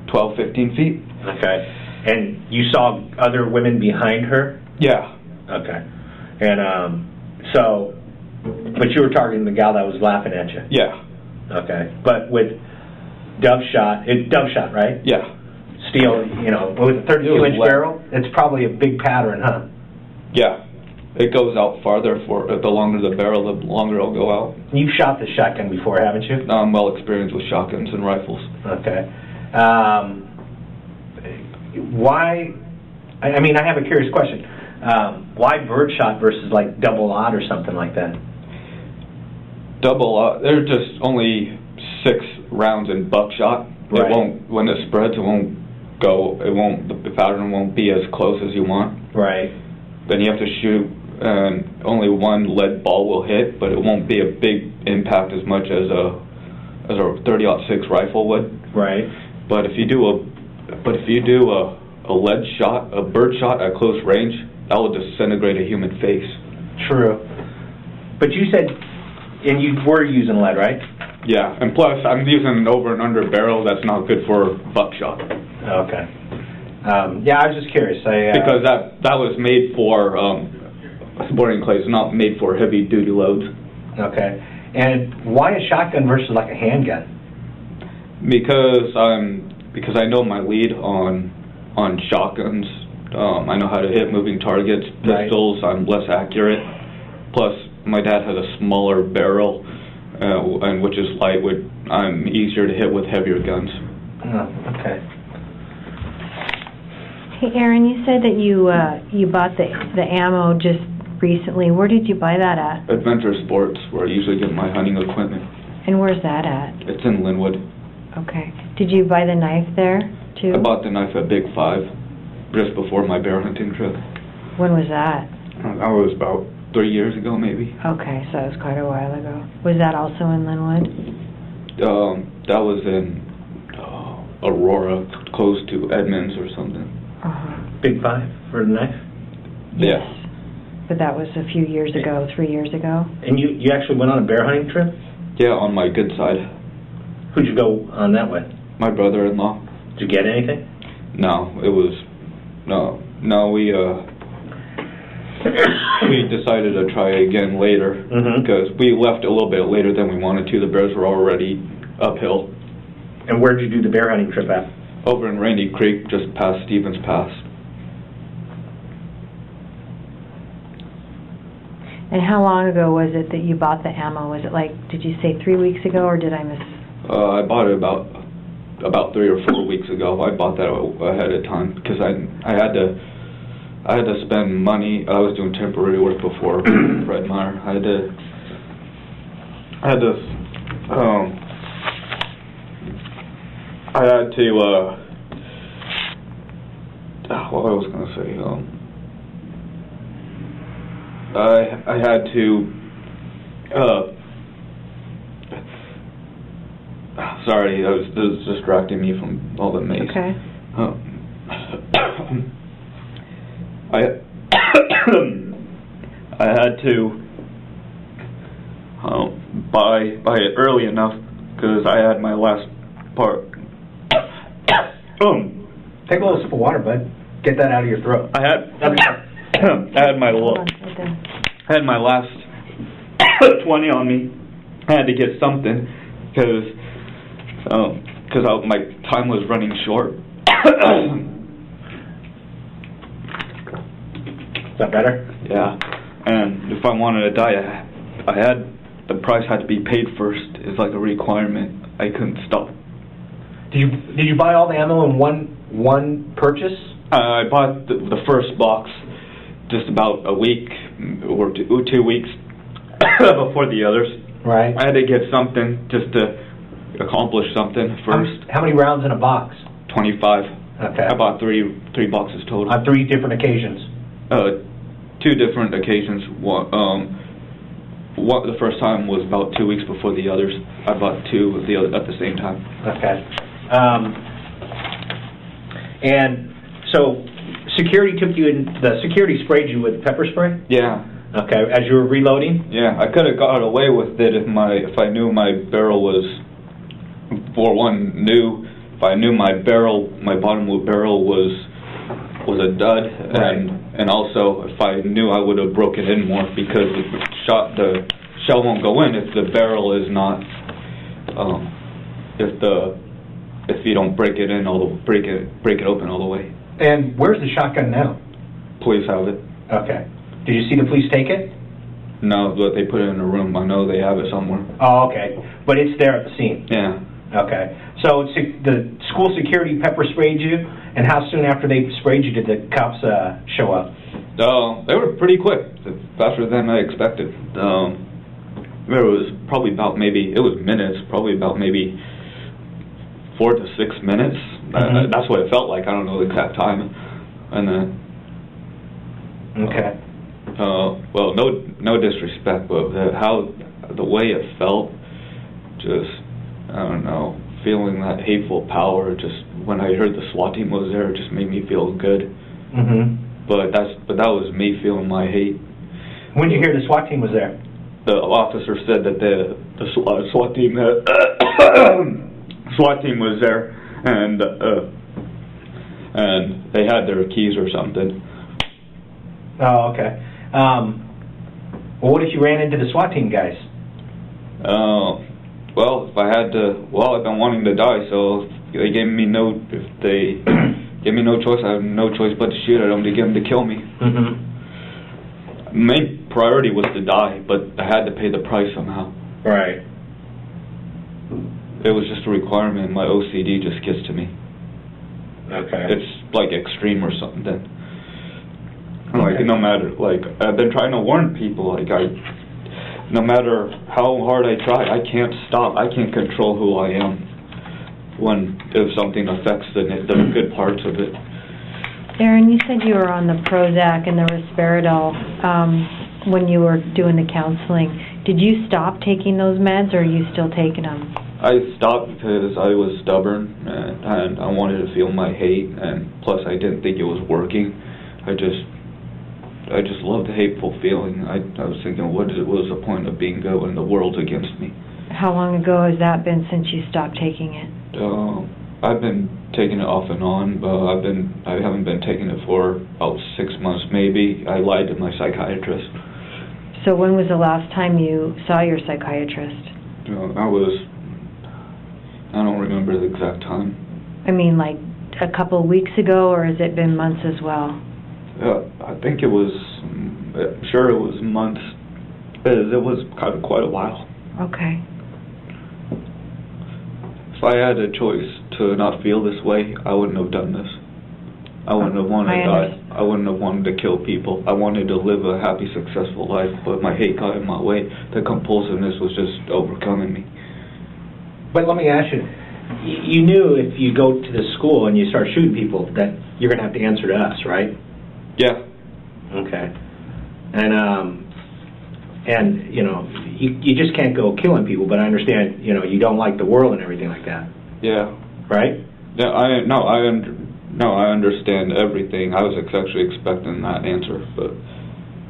12, 15 feet. Okay. And you saw other women behind her? Yeah. Okay. And but you were targeting the gal that was laughing at you? Yeah. Okay. But with dove shot, right? Yeah. Steel, with a 32-inch barrel, it's probably a big pattern, huh? Yeah. It goes out farther. The longer the barrel, the longer it'll go out. You've shot the shotgun before, haven't you? I'm well experienced with shotguns and rifles. Okay. Why? I have a curious question. Why birdshot versus like double aught or something like that? Double aught. They're just only 6 rounds in buckshot. Right. It won't. When it spreads, it won't go. It won't. The pattern won't be as close as you want. Right. Then you have to shoot, and only one lead ball will hit, but it won't be a big impact as much as a 30-06 rifle would. Right. But if you do a lead shot, a bird shot at close range, that will disintegrate a human face. True. But you said, and you were using lead, right? Yeah, and plus I'm using an over and under barrel that's not good for buckshot. Okay. Yeah, I was just curious. Because that was made for sporting clays, not made for heavy duty loads. Okay. And why a shotgun versus like a handgun? Because I know my lead on shotguns. I know how to hit moving targets. Pistols, I'm less accurate. Plus, my dad has a smaller barrel, and which is lightweight. I'm easier to hit with heavier guns. Oh, okay. Hey, Aaron, you said that you bought the ammo just recently. Where did you buy that at? Adventure Sports, where I usually get my hunting equipment. And where's that at? It's in Linwood. Okay. Did you buy the knife there, too? I bought the knife at Big 5, just before my bear hunting trip. When was that? That was about 3 years ago, maybe. Okay, so that was quite a while ago. Was that also in Linwood? That was in Aurora, close to Edmonds or something. Big 5 for the knife? Yes. But that was a few years ago, 3 years ago. And you actually went on a bear hunting trip? Yeah, on my good side. Who'd you go on that with? My brother-in-law. Did you get anything? No, it was... No, we decided to try again later, because we left a little bit later than we wanted to. The bears were already uphill. And where'd you do the bear hunting trip at? Over in Rainy Creek, just past Stevens Pass. And how long ago was it that you bought the ammo? Was it like, did you say 3 weeks ago, or did I miss? I bought it about 3 or 4 weeks ago. I bought that ahead of time because I had to spend money. I was doing temporary work before Fred Meyer. I had to what I was gonna say. I had to. Sorry, this was distracting me from all the mace. Okay. I had to buy it early enough because I had my last part. Take a little sip of water, bud. Get that out of your throat. I had my last 20 on me. I had to get something because my time was running short. Is that better? Yeah, and if I wanted to die, the price had to be paid first. It's like a requirement. I couldn't stop. Did you buy all the ammo in one purchase? I bought the first box just about a week or 2 weeks before the others. Right. I had to get something just to accomplish something first. How many rounds in a box? 25. Okay. I bought three boxes total. On 3 different occasions? 2 different occasions. The first time was about 2 weeks before the others. I bought 2 at the same time. Okay. And so security security sprayed you with pepper spray? Yeah. Okay, as you were reloading? Yeah, I could have got away with it if I knew my barrel was, if I knew my bottom loop barrel was a dud, right. and also if I knew I would have broken in more because the shell won't go in if the barrel is not, if you don't break it open all the way. And where's the shotgun now? Police have it. Okay. Did you see the police take it? No, but they put it in a room. I know they have it somewhere. Oh, okay. But it's there at the scene? Yeah. Okay. So the school security pepper sprayed you, and how soon after they sprayed you did the cops show up? They were pretty quick, faster than I expected. It was probably about it was minutes, probably about maybe 4 to 6 minutes. That's what it felt like. I don't know the exact time. And then... Okay. Well, no disrespect, but the way it felt, just, I don't know, feeling that hateful power. Just when I heard the SWAT team was there, it just made me feel good. But that was me feeling my hate. When did you hear the SWAT team was there? The officer said that the SWAT team SWAT team was there, and they had their keys or something. Oh, okay. Well, what if you ran into the SWAT team guys? Well, if I had to, well, I've been wanting to die, so they gave me no, if they gave me no choice, I have no choice but to shoot at them to get them to kill me. Main priority was to die, but I had to pay the price somehow. Right. It was just a requirement. My OCD just gets to me. Okay. It's like extreme or something. Like, no matter, like, I've been trying to warn people, like, no matter how hard I try, I can't stop, I can't control who I am if something affects the good parts of it. Aaron, you said you were on the Prozac and the Risperidol when you were doing the counseling. Did you stop taking those meds, or are you still taking them? I stopped because I was stubborn, and I wanted to feel my hate, and plus I didn't think it was working. I just loved the hateful feeling. I was thinking, what was the point of being good when the world's against me? How long ago has that been since you stopped taking it? I've been taking it off and on, but I haven't been taking it for about 6 months maybe. I lied to my psychiatrist. So when was the last time you saw your psychiatrist? I don't remember the exact time. I mean, like a couple of weeks ago, or has it been months as well? I think it was, sure it was months. It was kind of quite a while. Okay. If I had a choice to not feel this way, I wouldn't have done this. I wouldn't have wanted to die. I wouldn't have wanted to kill people. I wanted to live a happy, successful life, but my hate got in my way. The compulsiveness was just overcoming me. But let me ask you, you knew if you go to the school and you start shooting people that you're going to have to answer to us, right? Yeah. Okay. And you know, you just can't go killing people, but I understand, you know, you don't like the world and everything like that. Yeah. Right? Yeah, I understand everything. I was actually expecting that answer, but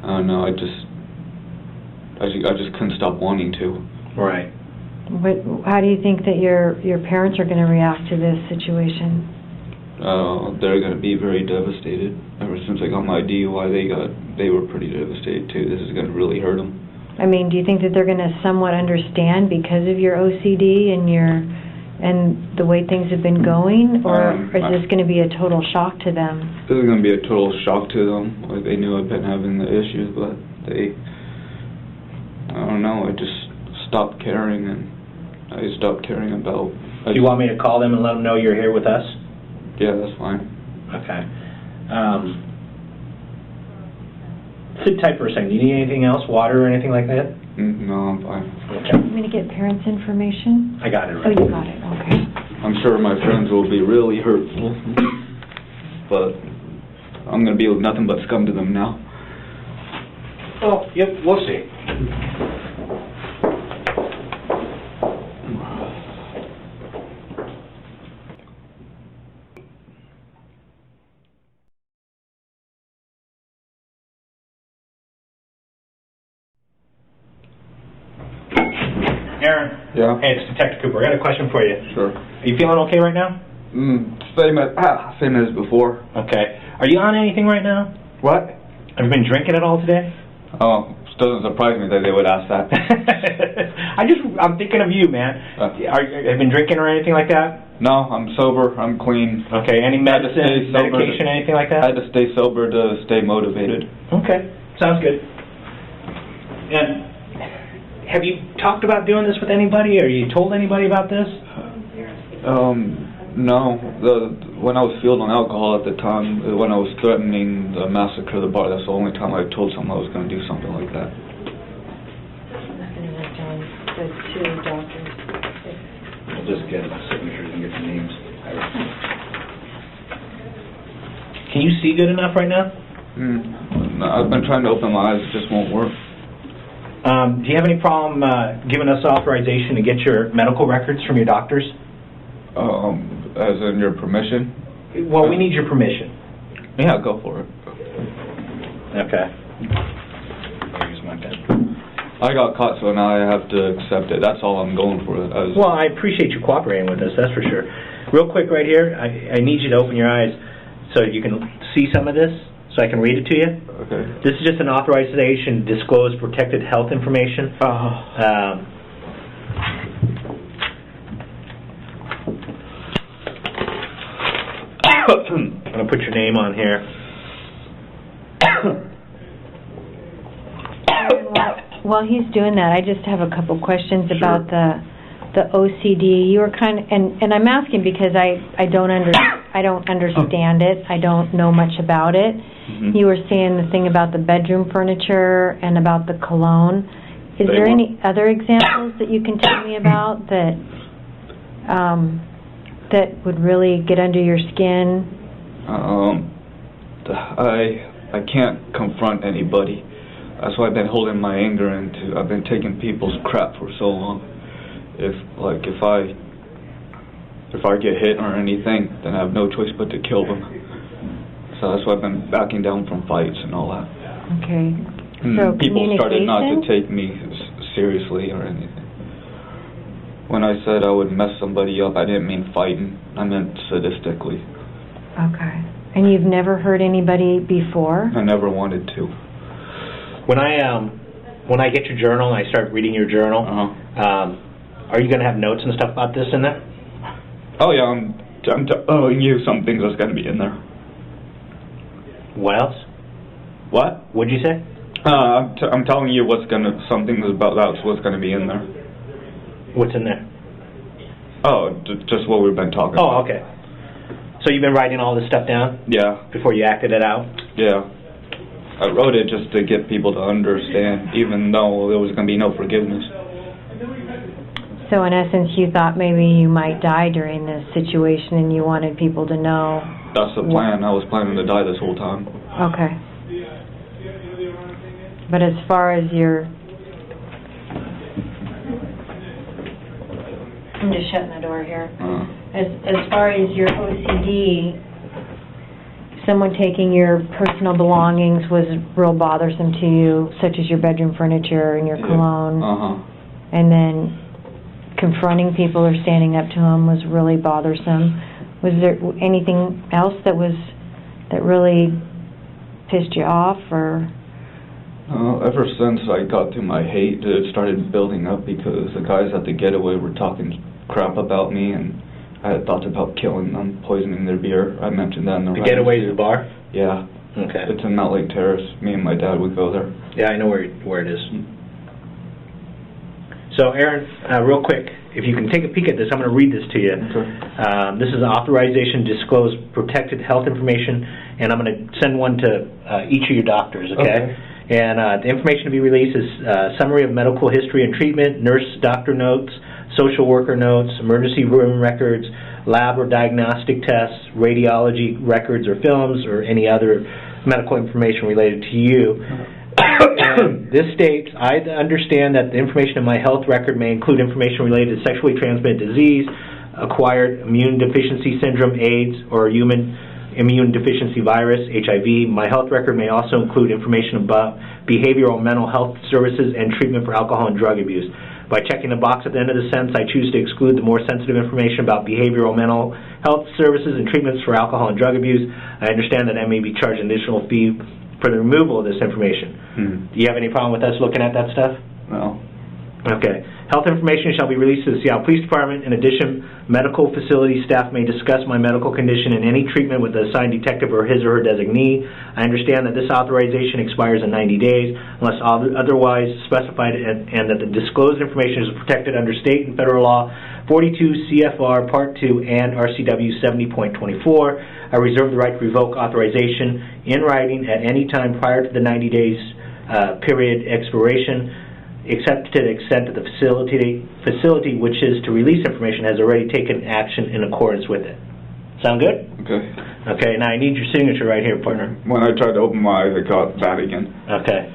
I don't know, I just couldn't stop wanting to. Right. But how do you think that your parents are going to react to this situation? They're going to be very devastated. Ever since I got my DUI, they were pretty devastated too. This is going to really hurt them. I mean, do you think that they're going to somewhat understand because of your OCD and the way things have been going, or is this going to be a total shock to them? This is going to be a total shock to them. Like, they knew I've been having the issues, but I don't know, I just stopped caring, and I stopped caring about... Do you want me to call them and let them know you're here with us? Yeah, that's fine. Okay. Sit tight for a second. Do you need anything else, water or anything like that? No, I'm fine. Okay. You want me to get parents' information? I got it. Right. Oh, you got it. Okay. I'm sure my friends will be really hurtful, but I'm going to be with nothing but scum to them now. Oh, yep, we'll see. Aaron. Yeah? Hey, it's Detective Cooper. I got a question for you. Sure. Are you feeling okay right now? Same as before. Okay. Are you on anything right now? What? Have you been drinking at all today? Oh, it doesn't surprise me that they would ask that. I'm thinking of you, man. Have you been drinking or anything like that? No, I'm sober. I'm clean. Okay. Any medicine, medication, anything like that? I had to stay sober to stay motivated. Okay. Sounds good. And have you talked about doing this with anybody, or you told anybody about this? No. When I was feeling alcohol at the time, when I was threatening the massacre of the bar, that's the only time I told someone I was going to do something like that. Nothing was done. The two doctors. We'll just get signatures and get the names. Can you see good enough right now? No, I've been trying to open my eyes, it just won't work. Do you have any problem giving us authorization to get your medical records from your doctors? As in your permission? Well, we need your permission. Yeah, go for it. Okay. Here's my pen. I got caught, so now I have to accept it. That's all I'm going for. Well, I appreciate you cooperating with us, that's for sure. Real quick right here, I need you to open your eyes so you can see some of this, so I can read it to you. Okay. This is just an authorization to disclose protected health information. I'm going to put your name on here. While he's doing that, I just have a couple questions about the OCD. You were kind of, and I'm asking because I don't understand it. I don't know much about it. Mm-hmm. You were saying the thing about the bedroom furniture and about the cologne. Is there any other examples that you can tell me about that that would really get under your skin? I can't confront anybody. That's why I've been holding my anger into. I've been taking people's crap for so long. If I get hit or anything, then I have no choice but to kill them. So that's why I've been backing down from fights and all that. Okay. And so people started not to take me seriously or anything. When I said I would mess somebody up, I didn't mean fighting. I meant sadistically. Okay. And you've never hurt anybody before? I never wanted to. When I get your journal and I start reading your journal, are you going to have notes and stuff about this in there? Oh yeah, I'm telling you some things that's going to be in there. What else? What? What'd you say? I'm telling you some things about that's what's going to be in there. What's in there? Oh, just what we've been talking about. Oh, okay. So you've been writing all this stuff down? Yeah. Before you acted it out? Yeah. I wrote it just to get people to understand, even though there was going to be no forgiveness. So in essence, you thought maybe you might die during this situation and you wanted people to know. That's the plan. I was planning to die this whole time. Okay. But as far as I'm just shutting the door here. As far as your OCD, someone taking your personal belongings was real bothersome to you, such as your bedroom furniture and your cologne. And then confronting people or standing up to them was really bothersome. Was there anything else that really pissed you off, or? Ever since I got to my hate, it started building up because the guys at the getaway were talking crap about me, and I had thoughts about killing them, poisoning their beer. I mentioned that in the getaway is the bar? Yeah. Okay. It's in Mount Lake Terrace. Me and my dad would go there. Yeah, I know where it is. So, Aaron, real quick, if you can take a peek at this, I'm going to read this to you. Okay. This is an authorization to disclose protected health information, and I'm going to send one to each of your doctors, okay? And the information to be released is summary of medical history and treatment, nurse-doctor notes, social worker notes, emergency room records, lab or diagnostic tests, radiology records or films, or any other medical information related to you. And this states, I understand that the information in my health record may include information related to sexually transmitted disease, acquired immune deficiency syndrome, AIDS, or human immune deficiency virus, HIV. My health record may also include information about behavioral mental health services and treatment for alcohol and drug abuse. By checking the box at the end of the sentence, I choose to exclude the more sensitive information about behavioral mental health services and treatments for alcohol and drug abuse. I understand that I may be charged an additional fee for the removal of this information. Do you have any problem with us looking at that stuff? No. Okay. Health information shall be released to the Seattle Police Department. In addition, medical facility staff may discuss my medical condition and any treatment with the assigned detective or his or her designee. I understand that this authorization expires in 90 days unless otherwise specified, and that the disclosed information is protected under state and federal law 42 CFR Part 2 and RCW 70.24. I reserve the right to revoke authorization in writing at any time prior to the 90 days period expiration, except to the extent that the facility which is to release information has already taken action in accordance with it. Sound good? Okay. Okay, now I need your signature right here, partner. When I tried to open my eyes, it got bad again. Okay.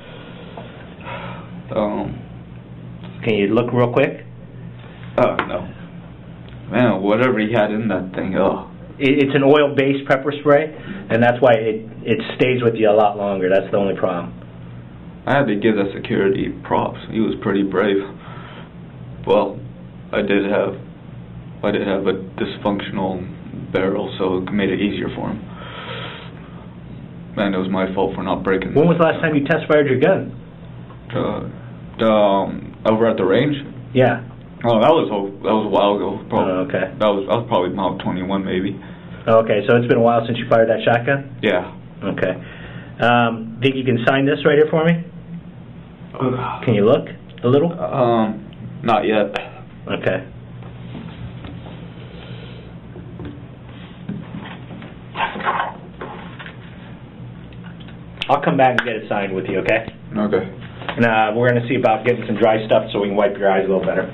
Can you look real quick? No. Man, whatever he had in that thing, oh. It's an oil-based pepper spray, and that's why it stays with you a lot longer. That's the only problem. I had to give the security props. He was pretty brave. Well, I did have a dysfunctional barrel, so it made it easier for him. Man, it was my fault for not breaking. When was the last time you test fired your gun? Over at the range? Yeah. Oh, that was a while ago. Probably. Oh, okay. I was probably about 21, maybe. Okay, so it's been a while since you fired that shotgun? Yeah. Okay. Think you can sign this right here for me? Can you look a little? Not yet. Okay. I'll come back and get it signed with you, okay? Okay. And we're going to see about getting some dry stuff so we can wipe your eyes a little better.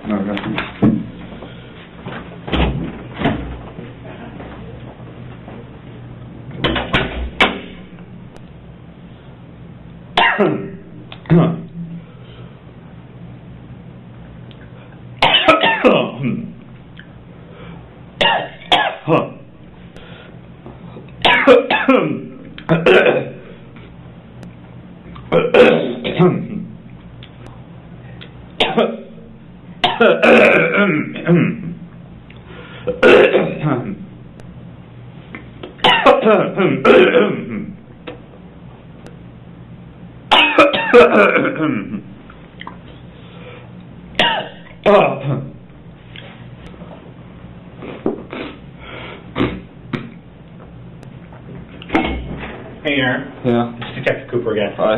Hey, Aaron. Yeah. It's Detective Cooper again. Hi.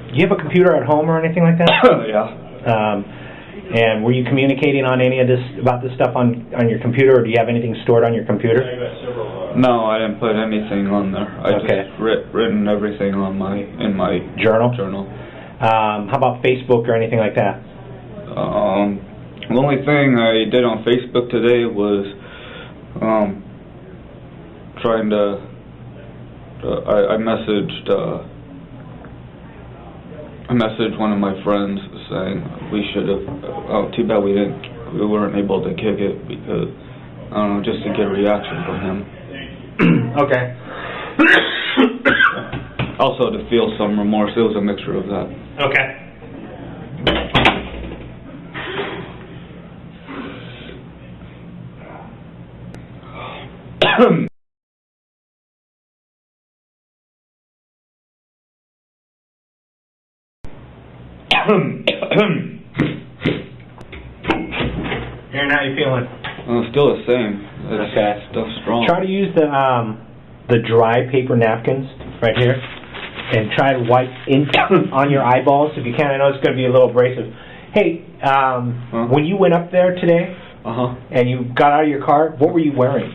Do you have a computer at home or anything like that? Yeah. And were you communicating on any of this about this stuff on your computer, or do you have anything stored on your computer? No, I didn't put anything on there. I just written everything on in my journal. How about Facebook or anything like that? The only thing I did on Facebook today was trying to. I messaged one of my friends saying we should have. Oh, too bad we weren't able to kick it because I don't know, just to get a reaction from him. Okay. Also to feel some remorse. It was a mixture of that. Okay. Aaron, how you feeling? Still the same. It's okay. Still strong. Try to use the dry paper napkins right here, and try to wipe on your eyeballs if you can. I know it's going to be a little abrasive. Hey, when you went up there today, and you got out of your car, what were you wearing?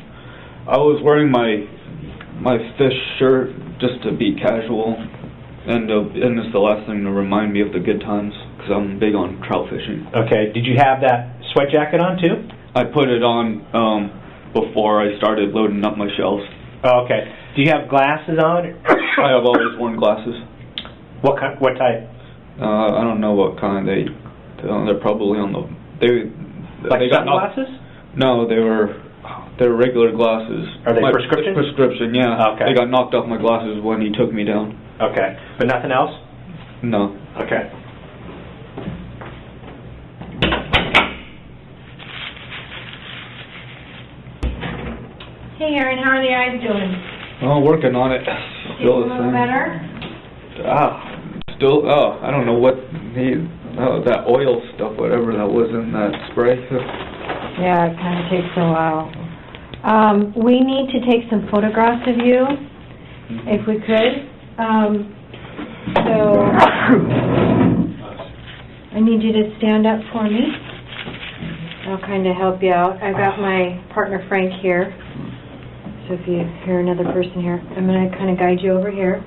I was wearing my fish shirt just to be casual, and it's the last thing to remind me of the good times because I'm big on trout fishing. Okay. Did you have that sweat jacket on too? I put it on before I started loading up my shelves. Oh, okay. Do you have glasses on? I have always worn glasses. What type? I don't know what kind. They're probably on the. They got sunglasses? No, they're regular glasses. Are they prescription? Prescription, yeah. Okay. They got knocked off my glasses when he took me down. Okay, but nothing else? No. Okay. Hey, Aaron, how are the eyes doing? Oh, working on it. Still the same. Better? Still. Oh, I don't know what that oil stuff, whatever that was in that spray. Yeah, it kind of takes a while. We need to take some photographs of you, if we could. So I need you to stand up for me. I'll kind of help you out. I've got my partner Frank here. So if you hear another person here, I'm going to kind of guide you over here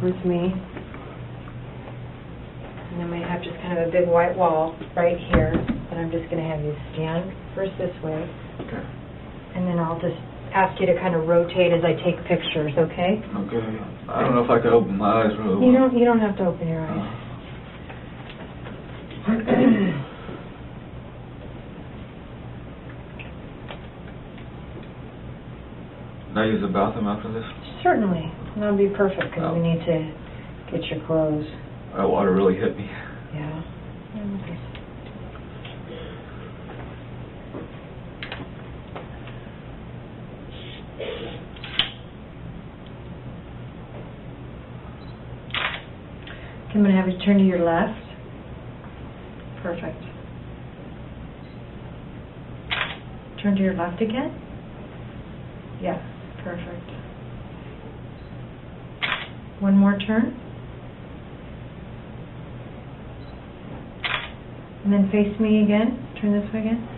towards me. And then we have just kind of a big white wall right here. And I'm just going to have you stand first this way. Okay. And then I'll just ask you to kind of rotate as I take pictures, okay? Okay. I don't know if I could open my eyes really well. You don't have to open your eyes. Can I use the bathroom after this? Certainly. That'll be perfect, because we need to get your clothes. That water really hit me. Yeah. I'm going to have you turn to your left. Perfect. Turn to your left again. Yeah, perfect. One more turn. And then face me again. Turn this way again.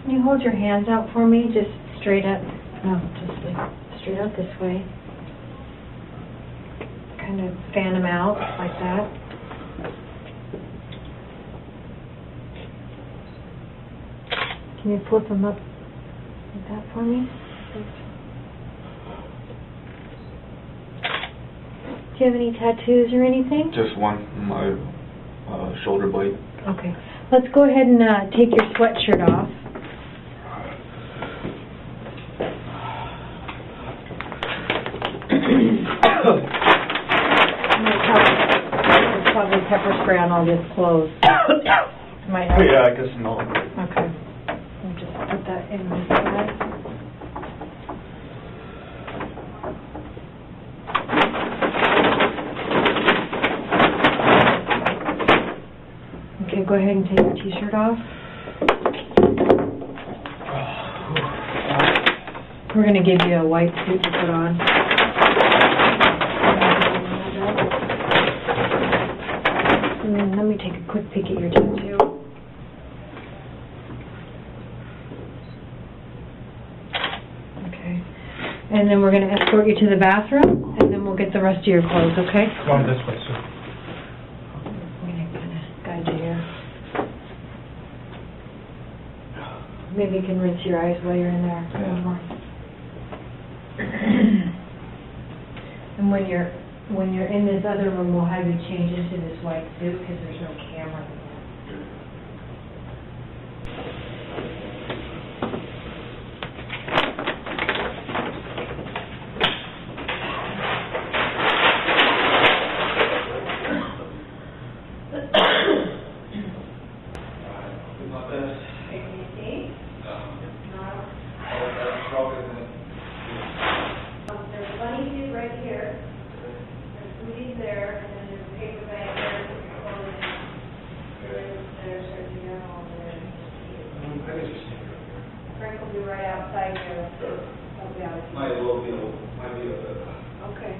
Can you hold your hands out for me, just straight up? No, just like straight out this way. Kind of fan them out like that. Can you flip them up like that for me? Do you have any tattoos or anything? Just one on my shoulder blade. Okay. Let's go ahead and take your sweatshirt off. There's probably pepper spray on all these clothes. Might help. Yeah, I can smell it. Okay. I'll just put that in this bag. Okay, go ahead and take your t-shirt off. We're going to give you a white suit to put on. And then let me take a quick peek at your tattoo. Okay. And then we're going to escort you to the bathroom, and then we'll get the rest of your clothes, okay? Going this way, sir. I'm going to kind of guide you here. Maybe you can rinse your eyes while you're in there. Yeah. And when you're in this other room, we'll have you change into this white suit because there's no camera in there. There's a bunny suit right here. There's booties there, and then there's a paper bag there. There's everything all there. Frank will be right outside there. He'll be out. Okay.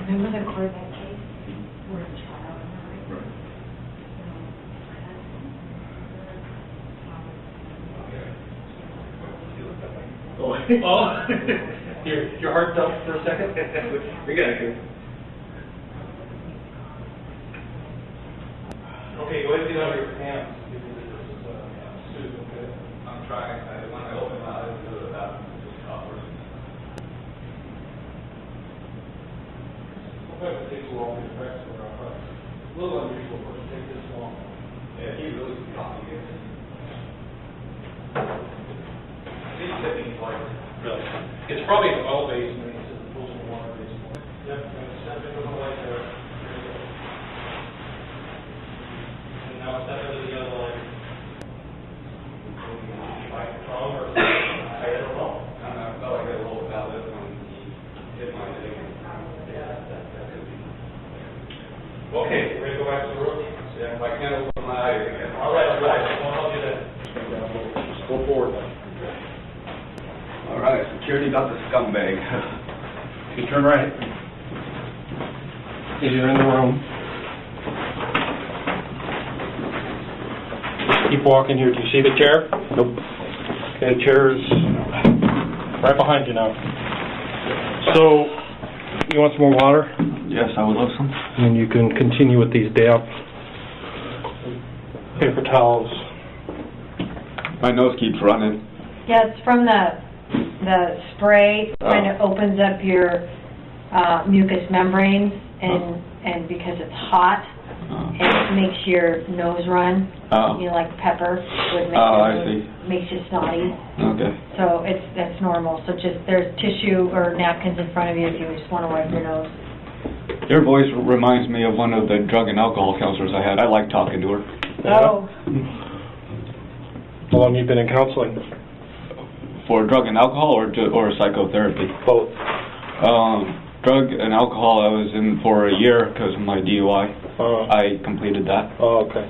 Remember the Corvette case? We're a child, right? Oh, your heart stopped for a second? We got it here. Okay, go ahead and get out of your pants. I'm trying. When I open my eyes to the bathroom, it just covers. Sometimes it takes a while to get back to where I'm at. A little unusual for it to take this long. Yeah, he really copied it. Really? It's probably an oil-based, and it's a water-based one. Yep. Okay, ready to go back to the room? Yeah, if I can't open my eyes again. All right, we'll help you then. Just go forward then. All right, security got the scumbag. You turn right. You're in the room. Keep walking here. Do you see the chair? Nope. Okay, chair's right behind you now. So, you want some more water? Yes, I would love some. And you can continue with these damp paper towels. My nose keeps running. Yeah, it's from the spray, kind of opens up your mucous membranes, and because it's hot, it makes your nose run. You know, like pepper would make I see. Makes you snotty. Okay. So that's normal. So just there's tissue or napkins in front of you if you just want to wipe your nose. Your voice reminds me of one of the drug and alcohol counselors I had. I like talking to her. Oh. How long have you been in counseling? For drug and alcohol or psychotherapy? Both. Drug and alcohol I was in for a year because of my DUI. I completed that. Oh, okay.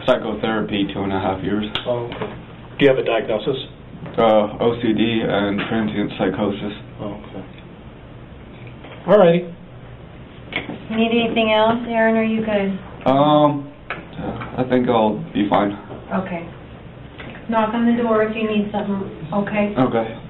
Psychotherapy, 2.5 years. Oh, okay. Do you have a diagnosis? OCD and transient psychosis. Oh, okay. All righty. You need anything else, Aaron, or are you good? I think I'll be fine. Okay. Knock on the door if you need something, okay? Okay.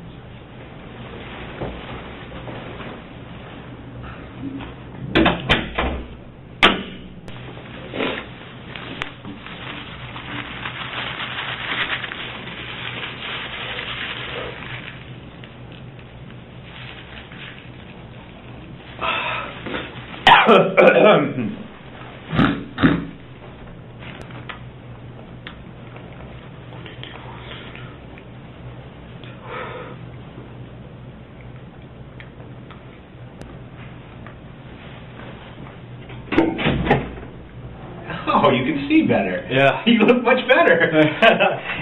Oh, you can see better. Yeah. You look much better.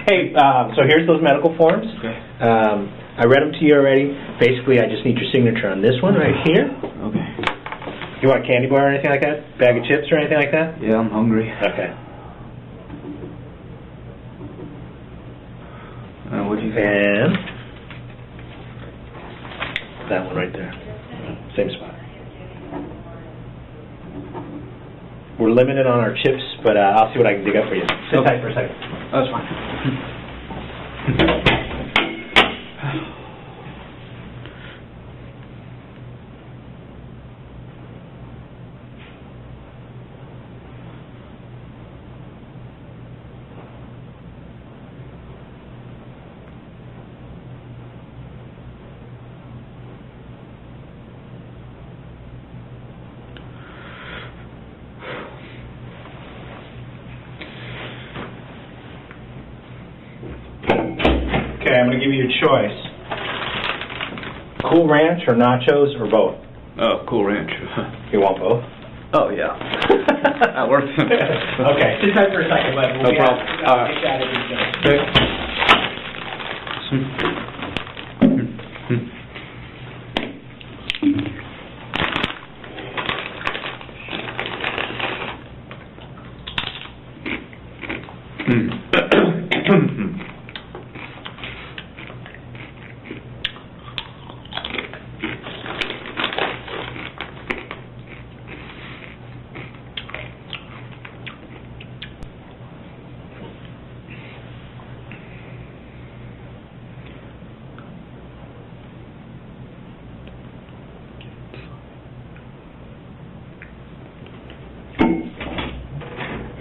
Hey, so here's those medical forms. Okay. I read them to you already. Basically, I just need your signature on this one right here. Okay. You want a candy bar or anything like that? Bag of chips or anything like that? Yeah, I'm hungry. Okay. What'd you say? And that one right there. Same spot. We're limited on our chips, but I'll see what I can dig up for you. Sit tight for a second. That's fine. Okay, I'm going to give you your choice. Cool Ranch or nachos or both? Oh, Cool Ranch. You want both? Oh, yeah. That works. Okay, sit tight for a second, but we'll No problem. get that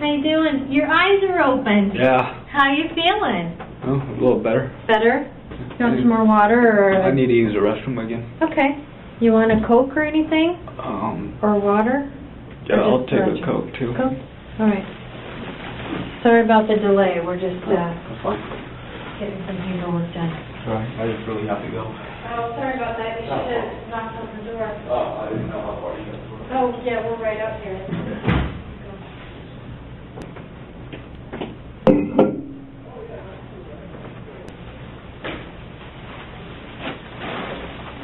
How you doing? Your eyes are open. Yeah. How you feeling? Oh, a little better. Better? You want some more water or? I need to use the restroom again. Okay. You want a Coke or anything? Or water? Yeah, Or I'll just take a Coke? Coke too. Coke? All right. Sorry about the delay. We're just That's fine. getting some paperwork done. Sorry, I just really have to go. Oh, sorry about that. You should have knocked on the door. Oh, I didn't know how far you guys were. Oh, yeah, we're right up here.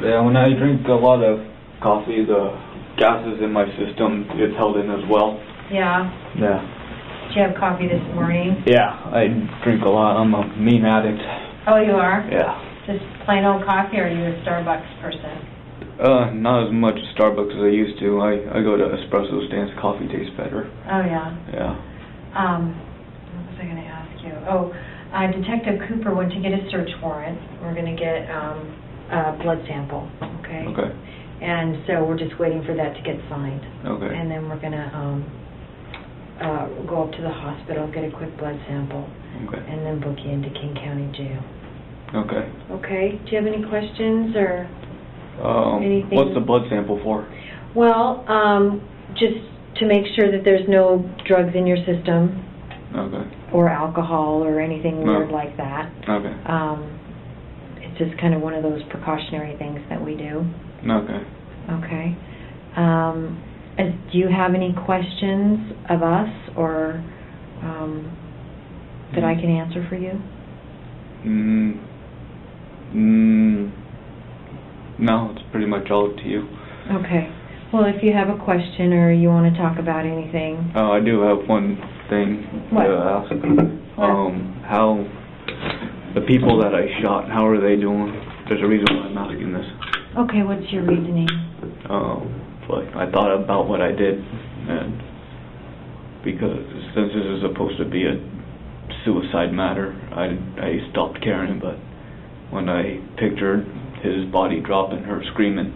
Yeah, when I drink a lot of coffee, the gases in my system, it's held in as well. Yeah. Yeah. Did you have coffee this morning? Yeah, I drink a lot. I'm a mean addict. Oh, you are? Yeah. Just plain old coffee, or are you a Starbucks person? Not as much Starbucks as I used to. I go to espresso stands. Coffee tastes better. Oh, yeah. Yeah. What was I going to ask you? Oh, Detective Cooper went to get a search warrant. We're going to get a blood sample, okay? Okay. And so we're just waiting for that to get signed. Okay. And then we're going to go up to the hospital, get a quick blood sample, Okay. and then book you into King County Jail. Okay. Okay. Do you have any questions or anything? What's the blood sample for? Well, just to make sure that there's no drugs in your system. Okay. Or alcohol or anything weird No. like that. Okay. It's just kind of one of those precautionary things that we do. Okay. Okay. Do you have any questions of us or that I can answer for you? No, it's pretty much all up to you. Okay. Well, if you have a question or you want to talk about anything. Oh, I do have one thing What? to ask. How the people that I shot, how are they doing? There's a reason why I'm asking this. Okay, what's your reasoning? Like I thought about what I did, and because since this is supposed to be a suicide matter, I stopped caring. But when I pictured his body dropping, her screaming,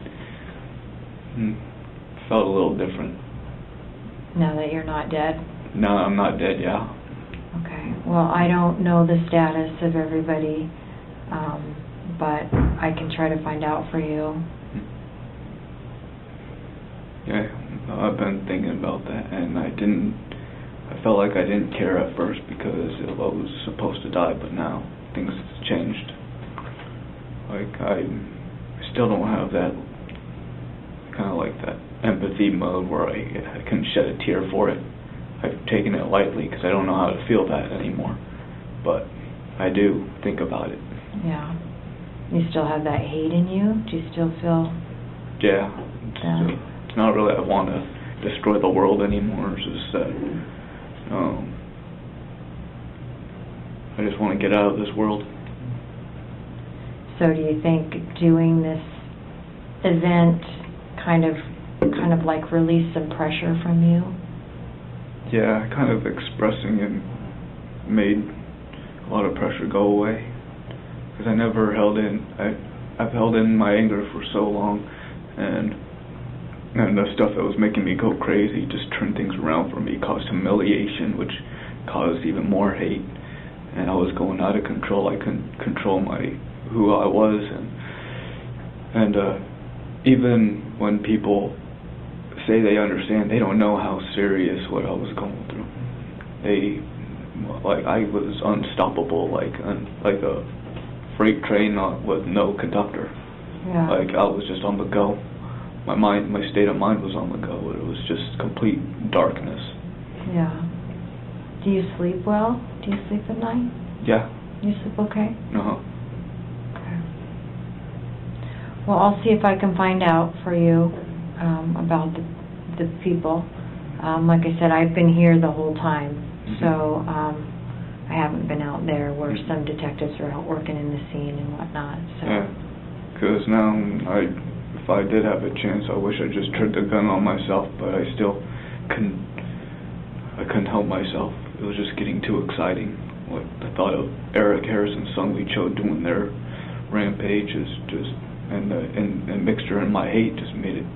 felt a little different. Now that you're not dead? No, I'm not dead. Yeah. Okay. Well, I don't know the status of everybody, but I can try to find out for you. Yeah, I've been thinking about that, and I felt like I didn't care at first because I was supposed to die, but now things have changed. Like, I still don't have that, kind of like that empathy mode where I can shed a tear for it. I've taken it lightly because I don't know how to feel that anymore, but I do think about it. Yeah. You still have that hate in you? Do you still feel... Yeah. It's not really I want to destroy the world anymore. It's just that I just want to get out of this world. So do you think doing this event kind of like released some pressure from you? Yeah, kind of expressing it made a lot of pressure go away. Because I never held in. I've held in my anger for so long, and the stuff that was making me go crazy just turned things around for me, caused humiliation, which caused even more hate. And I was going out of control. I couldn't control who I was, and even when people say they understand, they don't know how serious what I was going through. I was unstoppable, like a freight train with no conductor. Yeah. Like I was just on the go. My state of mind was on the go. It was just complete darkness. Yeah. Do you sleep well? Do you sleep at night? Yeah. You sleep okay? Uh-huh. Okay. Well, I'll see if I can find out for you about the people. Like I said, I've been here the whole time, so I haven't been out there where some detectives are out working in the scene and whatnot. So. Yeah. Because now if I did have a chance, I wish I just turned the gun on myself, but I still couldn't help myself. It was just getting too exciting. What the thought of Eric Harris and Sung Lee Cho doing their rampage is just, and mixture in my hate just made it.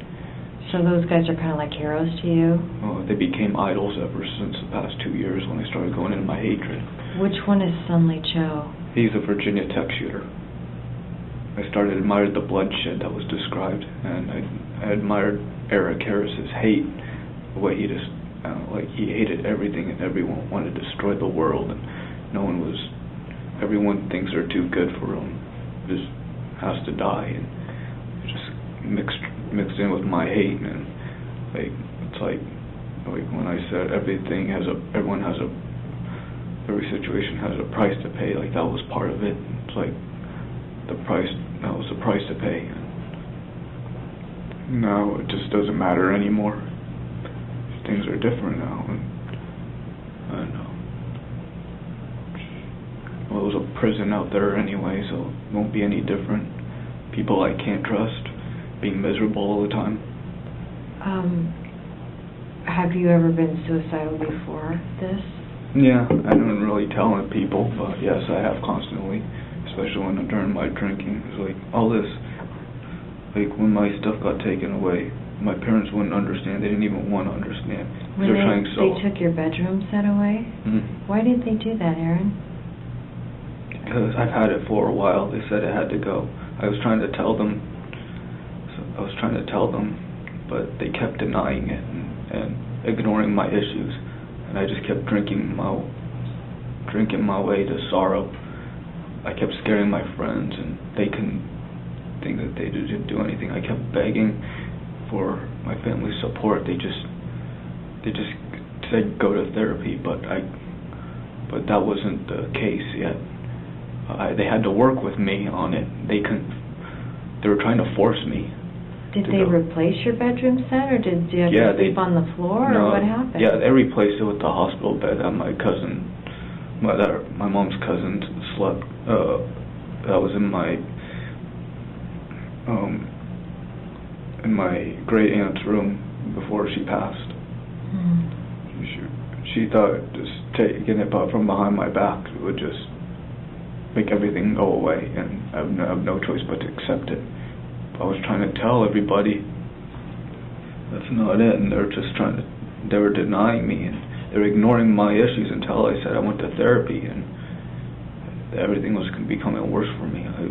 So those guys are kind of like heroes to you? They became idols ever since the past 2 years when I started going into my hatred. Which one is Sung Lee Cho? He's a Virginia Tech shooter. I admired the bloodshed that was described, and I admired Eric Harris's hate, the way he just, he hated everything and everyone, wanted to destroy the world, and everyone thinks they're too good for him, just has to die, and it just mixed in with my hate, and it's like when I said every situation has a price to pay, like that was part of it. It's like that was the price to pay. No, it just doesn't matter anymore. Things are different now, and I don't know. Well, it was a prison out there anyway, so it won't be any different. People I can't trust, being miserable all the time. Have you ever been suicidal before this? Yeah, I don't really tell people, but yes, I have constantly, especially during my drinking. It's like all this, like when my stuff got taken away, my parents wouldn't understand. They didn't even want to understand. When they took your bedroom set away? Mm-hmm. Why did they do that, Aaron? Because I've had it for a while. They said it had to go. I was trying to tell them, but they kept denying it and ignoring my issues, and I just kept drinking my way to sorrow. I kept scaring my friends, and they couldn't think that they didn't do anything. I kept begging for my family's support. They just said go to therapy, but that wasn't the case yet. They had to work with me on it. They were trying to force me. Did they replace your bedroom set, or did you have to sleep on the floor, or what happened? Yeah, they replaced it with the hospital bed that my mom's cousin slept. That was in my great aunt's room before she passed. She thought just taking it from behind my back would just make everything go away, and I have no choice but to accept it. I was trying to tell everybody that's not it, and they were denying me, and they were ignoring my issues until I said I went to therapy, and everything was becoming worse for me. I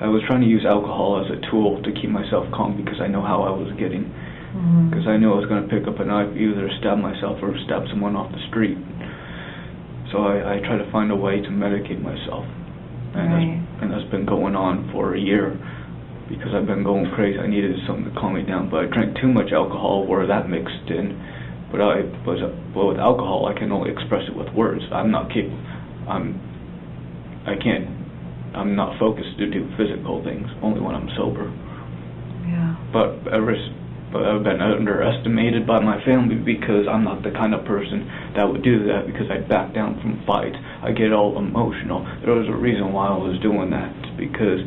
was trying to use alcohol as a tool to keep myself calm because I know how I was getting. Because I knew I was going to pick up a knife, either stab myself or stab someone off the street. So I tried to find a way to medicate myself. And that's been going on for a year because I've been going crazy. I needed something to calm me down, but I drank too much alcohol where that mixed in. But with alcohol, I can only express it with words. I'm not focused to do physical things, only when I'm sober. Yeah. But I've been underestimated by my family because I'm not the kind of person that would do that, because I'd back down from fights. I get all emotional. There was a reason why I was doing that. It's because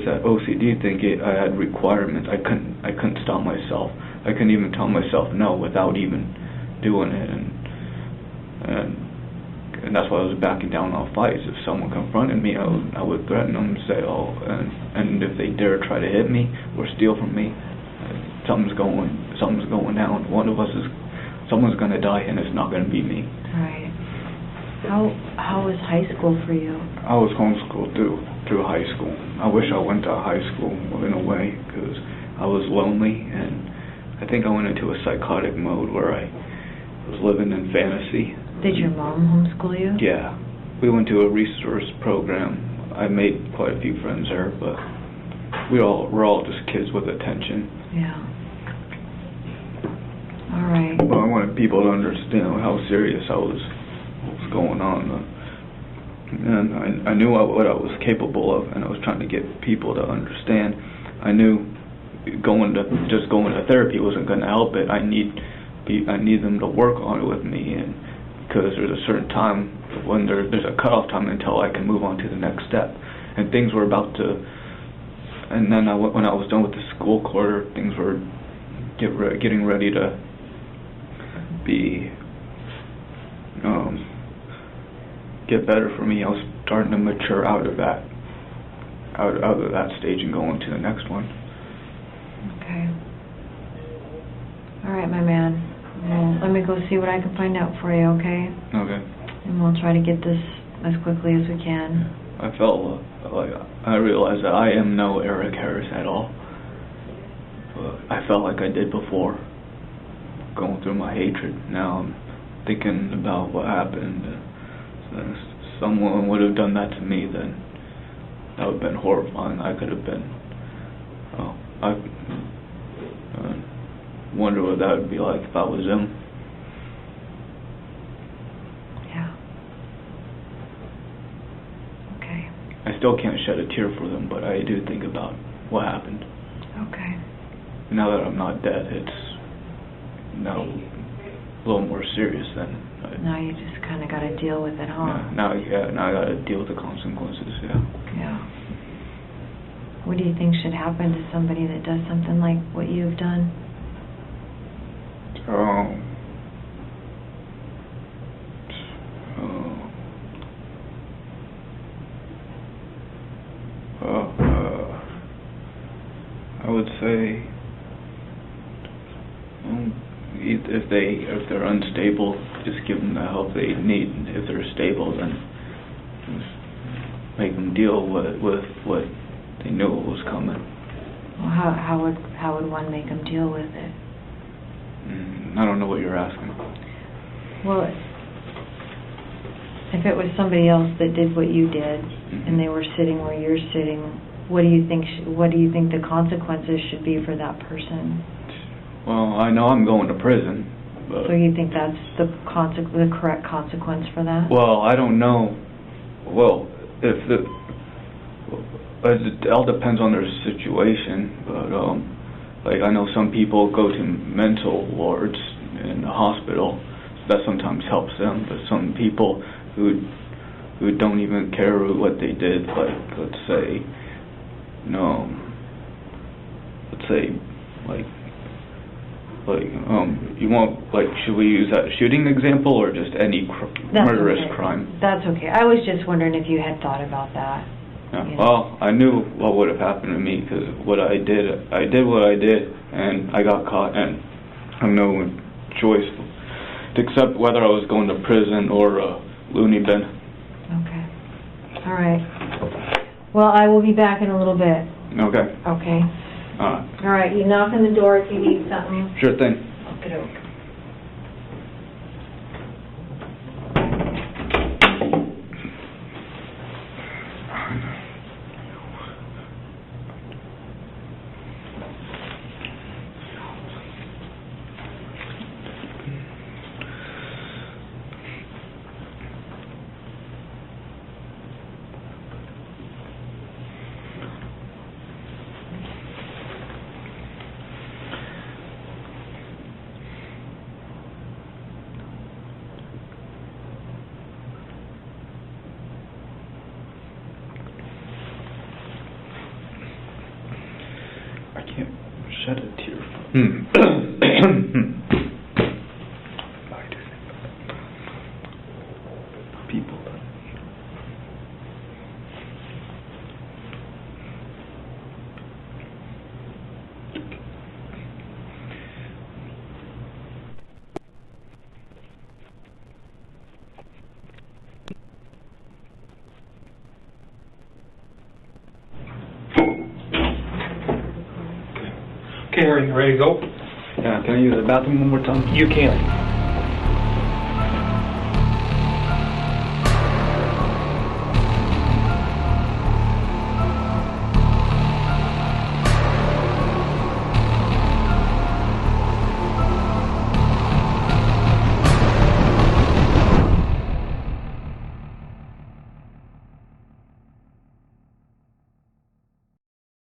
that OCD thing, I had requirements. I couldn't stop myself. I couldn't even tell myself no without even doing it, and that's why I was backing down on fights. If someone confronted me, I would threaten them and say, and if they dare try to hit me or steal from me, something's going down. Someone's going to die, and it's not going to be me. Right. How was high school for you? I was homeschooled through high school. I wish I went to high school in a way, because I was lonely, and I think I went into a psychotic mode where I was living in fantasy. Did your mom homeschool you? Yeah. We went to a resource program. I made quite a few friends there, but we're all just kids with attention. Yeah. All right. Well, I wanted people to understand how serious I was, what was going on. And I knew what I was capable of, and I was trying to get people to understand. I knew going to therapy wasn't going to help it. I need them to work on it with me, and because there's a certain time when there's a cutoff time until I can move on to the next step, and things were about to. And then when I was done with the school quarter, things were getting ready to be get better for me. I was starting to mature out of that stage and going to the next one. Okay. All right, my man. Well, let me go see what I can find out for you, okay? Okay. And we'll try to get this as quickly as we can. I felt like I realized that I am no Eric Harris at all. But I felt like I did before, going through my hatred. Now I'm thinking about what happened. If someone would have done that to me, then that would have been horrifying. I could have been. I wonder what that would be like if I was him. Yeah. Okay. I still can't shed a tear for them, but I do think about what happened. Okay. Now that I'm not dead, it's now a little more serious than. Now you just kind of got to deal with it, huh? Now I got to deal with the consequences. Yeah. Yeah. What do you think should happen to somebody that does something like what you've done? I would say if they're unstable, just give them the help they need. If they're stable, then just make them deal with what they knew was coming. Well, how would one make them deal with it? I don't know what you're asking. Well, if it was somebody else that did what you did, and they were sitting where you're sitting, what do you think the consequences should be for that person? Well, I know I'm going to prison, but... So you think that's the correct consequence for that? Well, I don't know. Well, it all depends on their situation, but, like, I know some people go to mental wards in the hospital, so that sometimes helps them, but some people who don't even care what they did, like, let's say, you want, like, should we use that shooting example or just any murderous crime? That's okay. I was just wondering if you had thought about that. Yeah. Well, I knew what would have happened to me because what I did what I did, and I got caught, and I have no choice to accept whether I was going to prison or a loony bin. Okay. All right. Well, I will be back in a little bit. Okay. Okay. All right, you knock on the door if you need something. Sure thing. Okey-doke. I can't shed a tear. People. Okay, are you ready to go? Yeah, can I use the bathroom one more time? You can.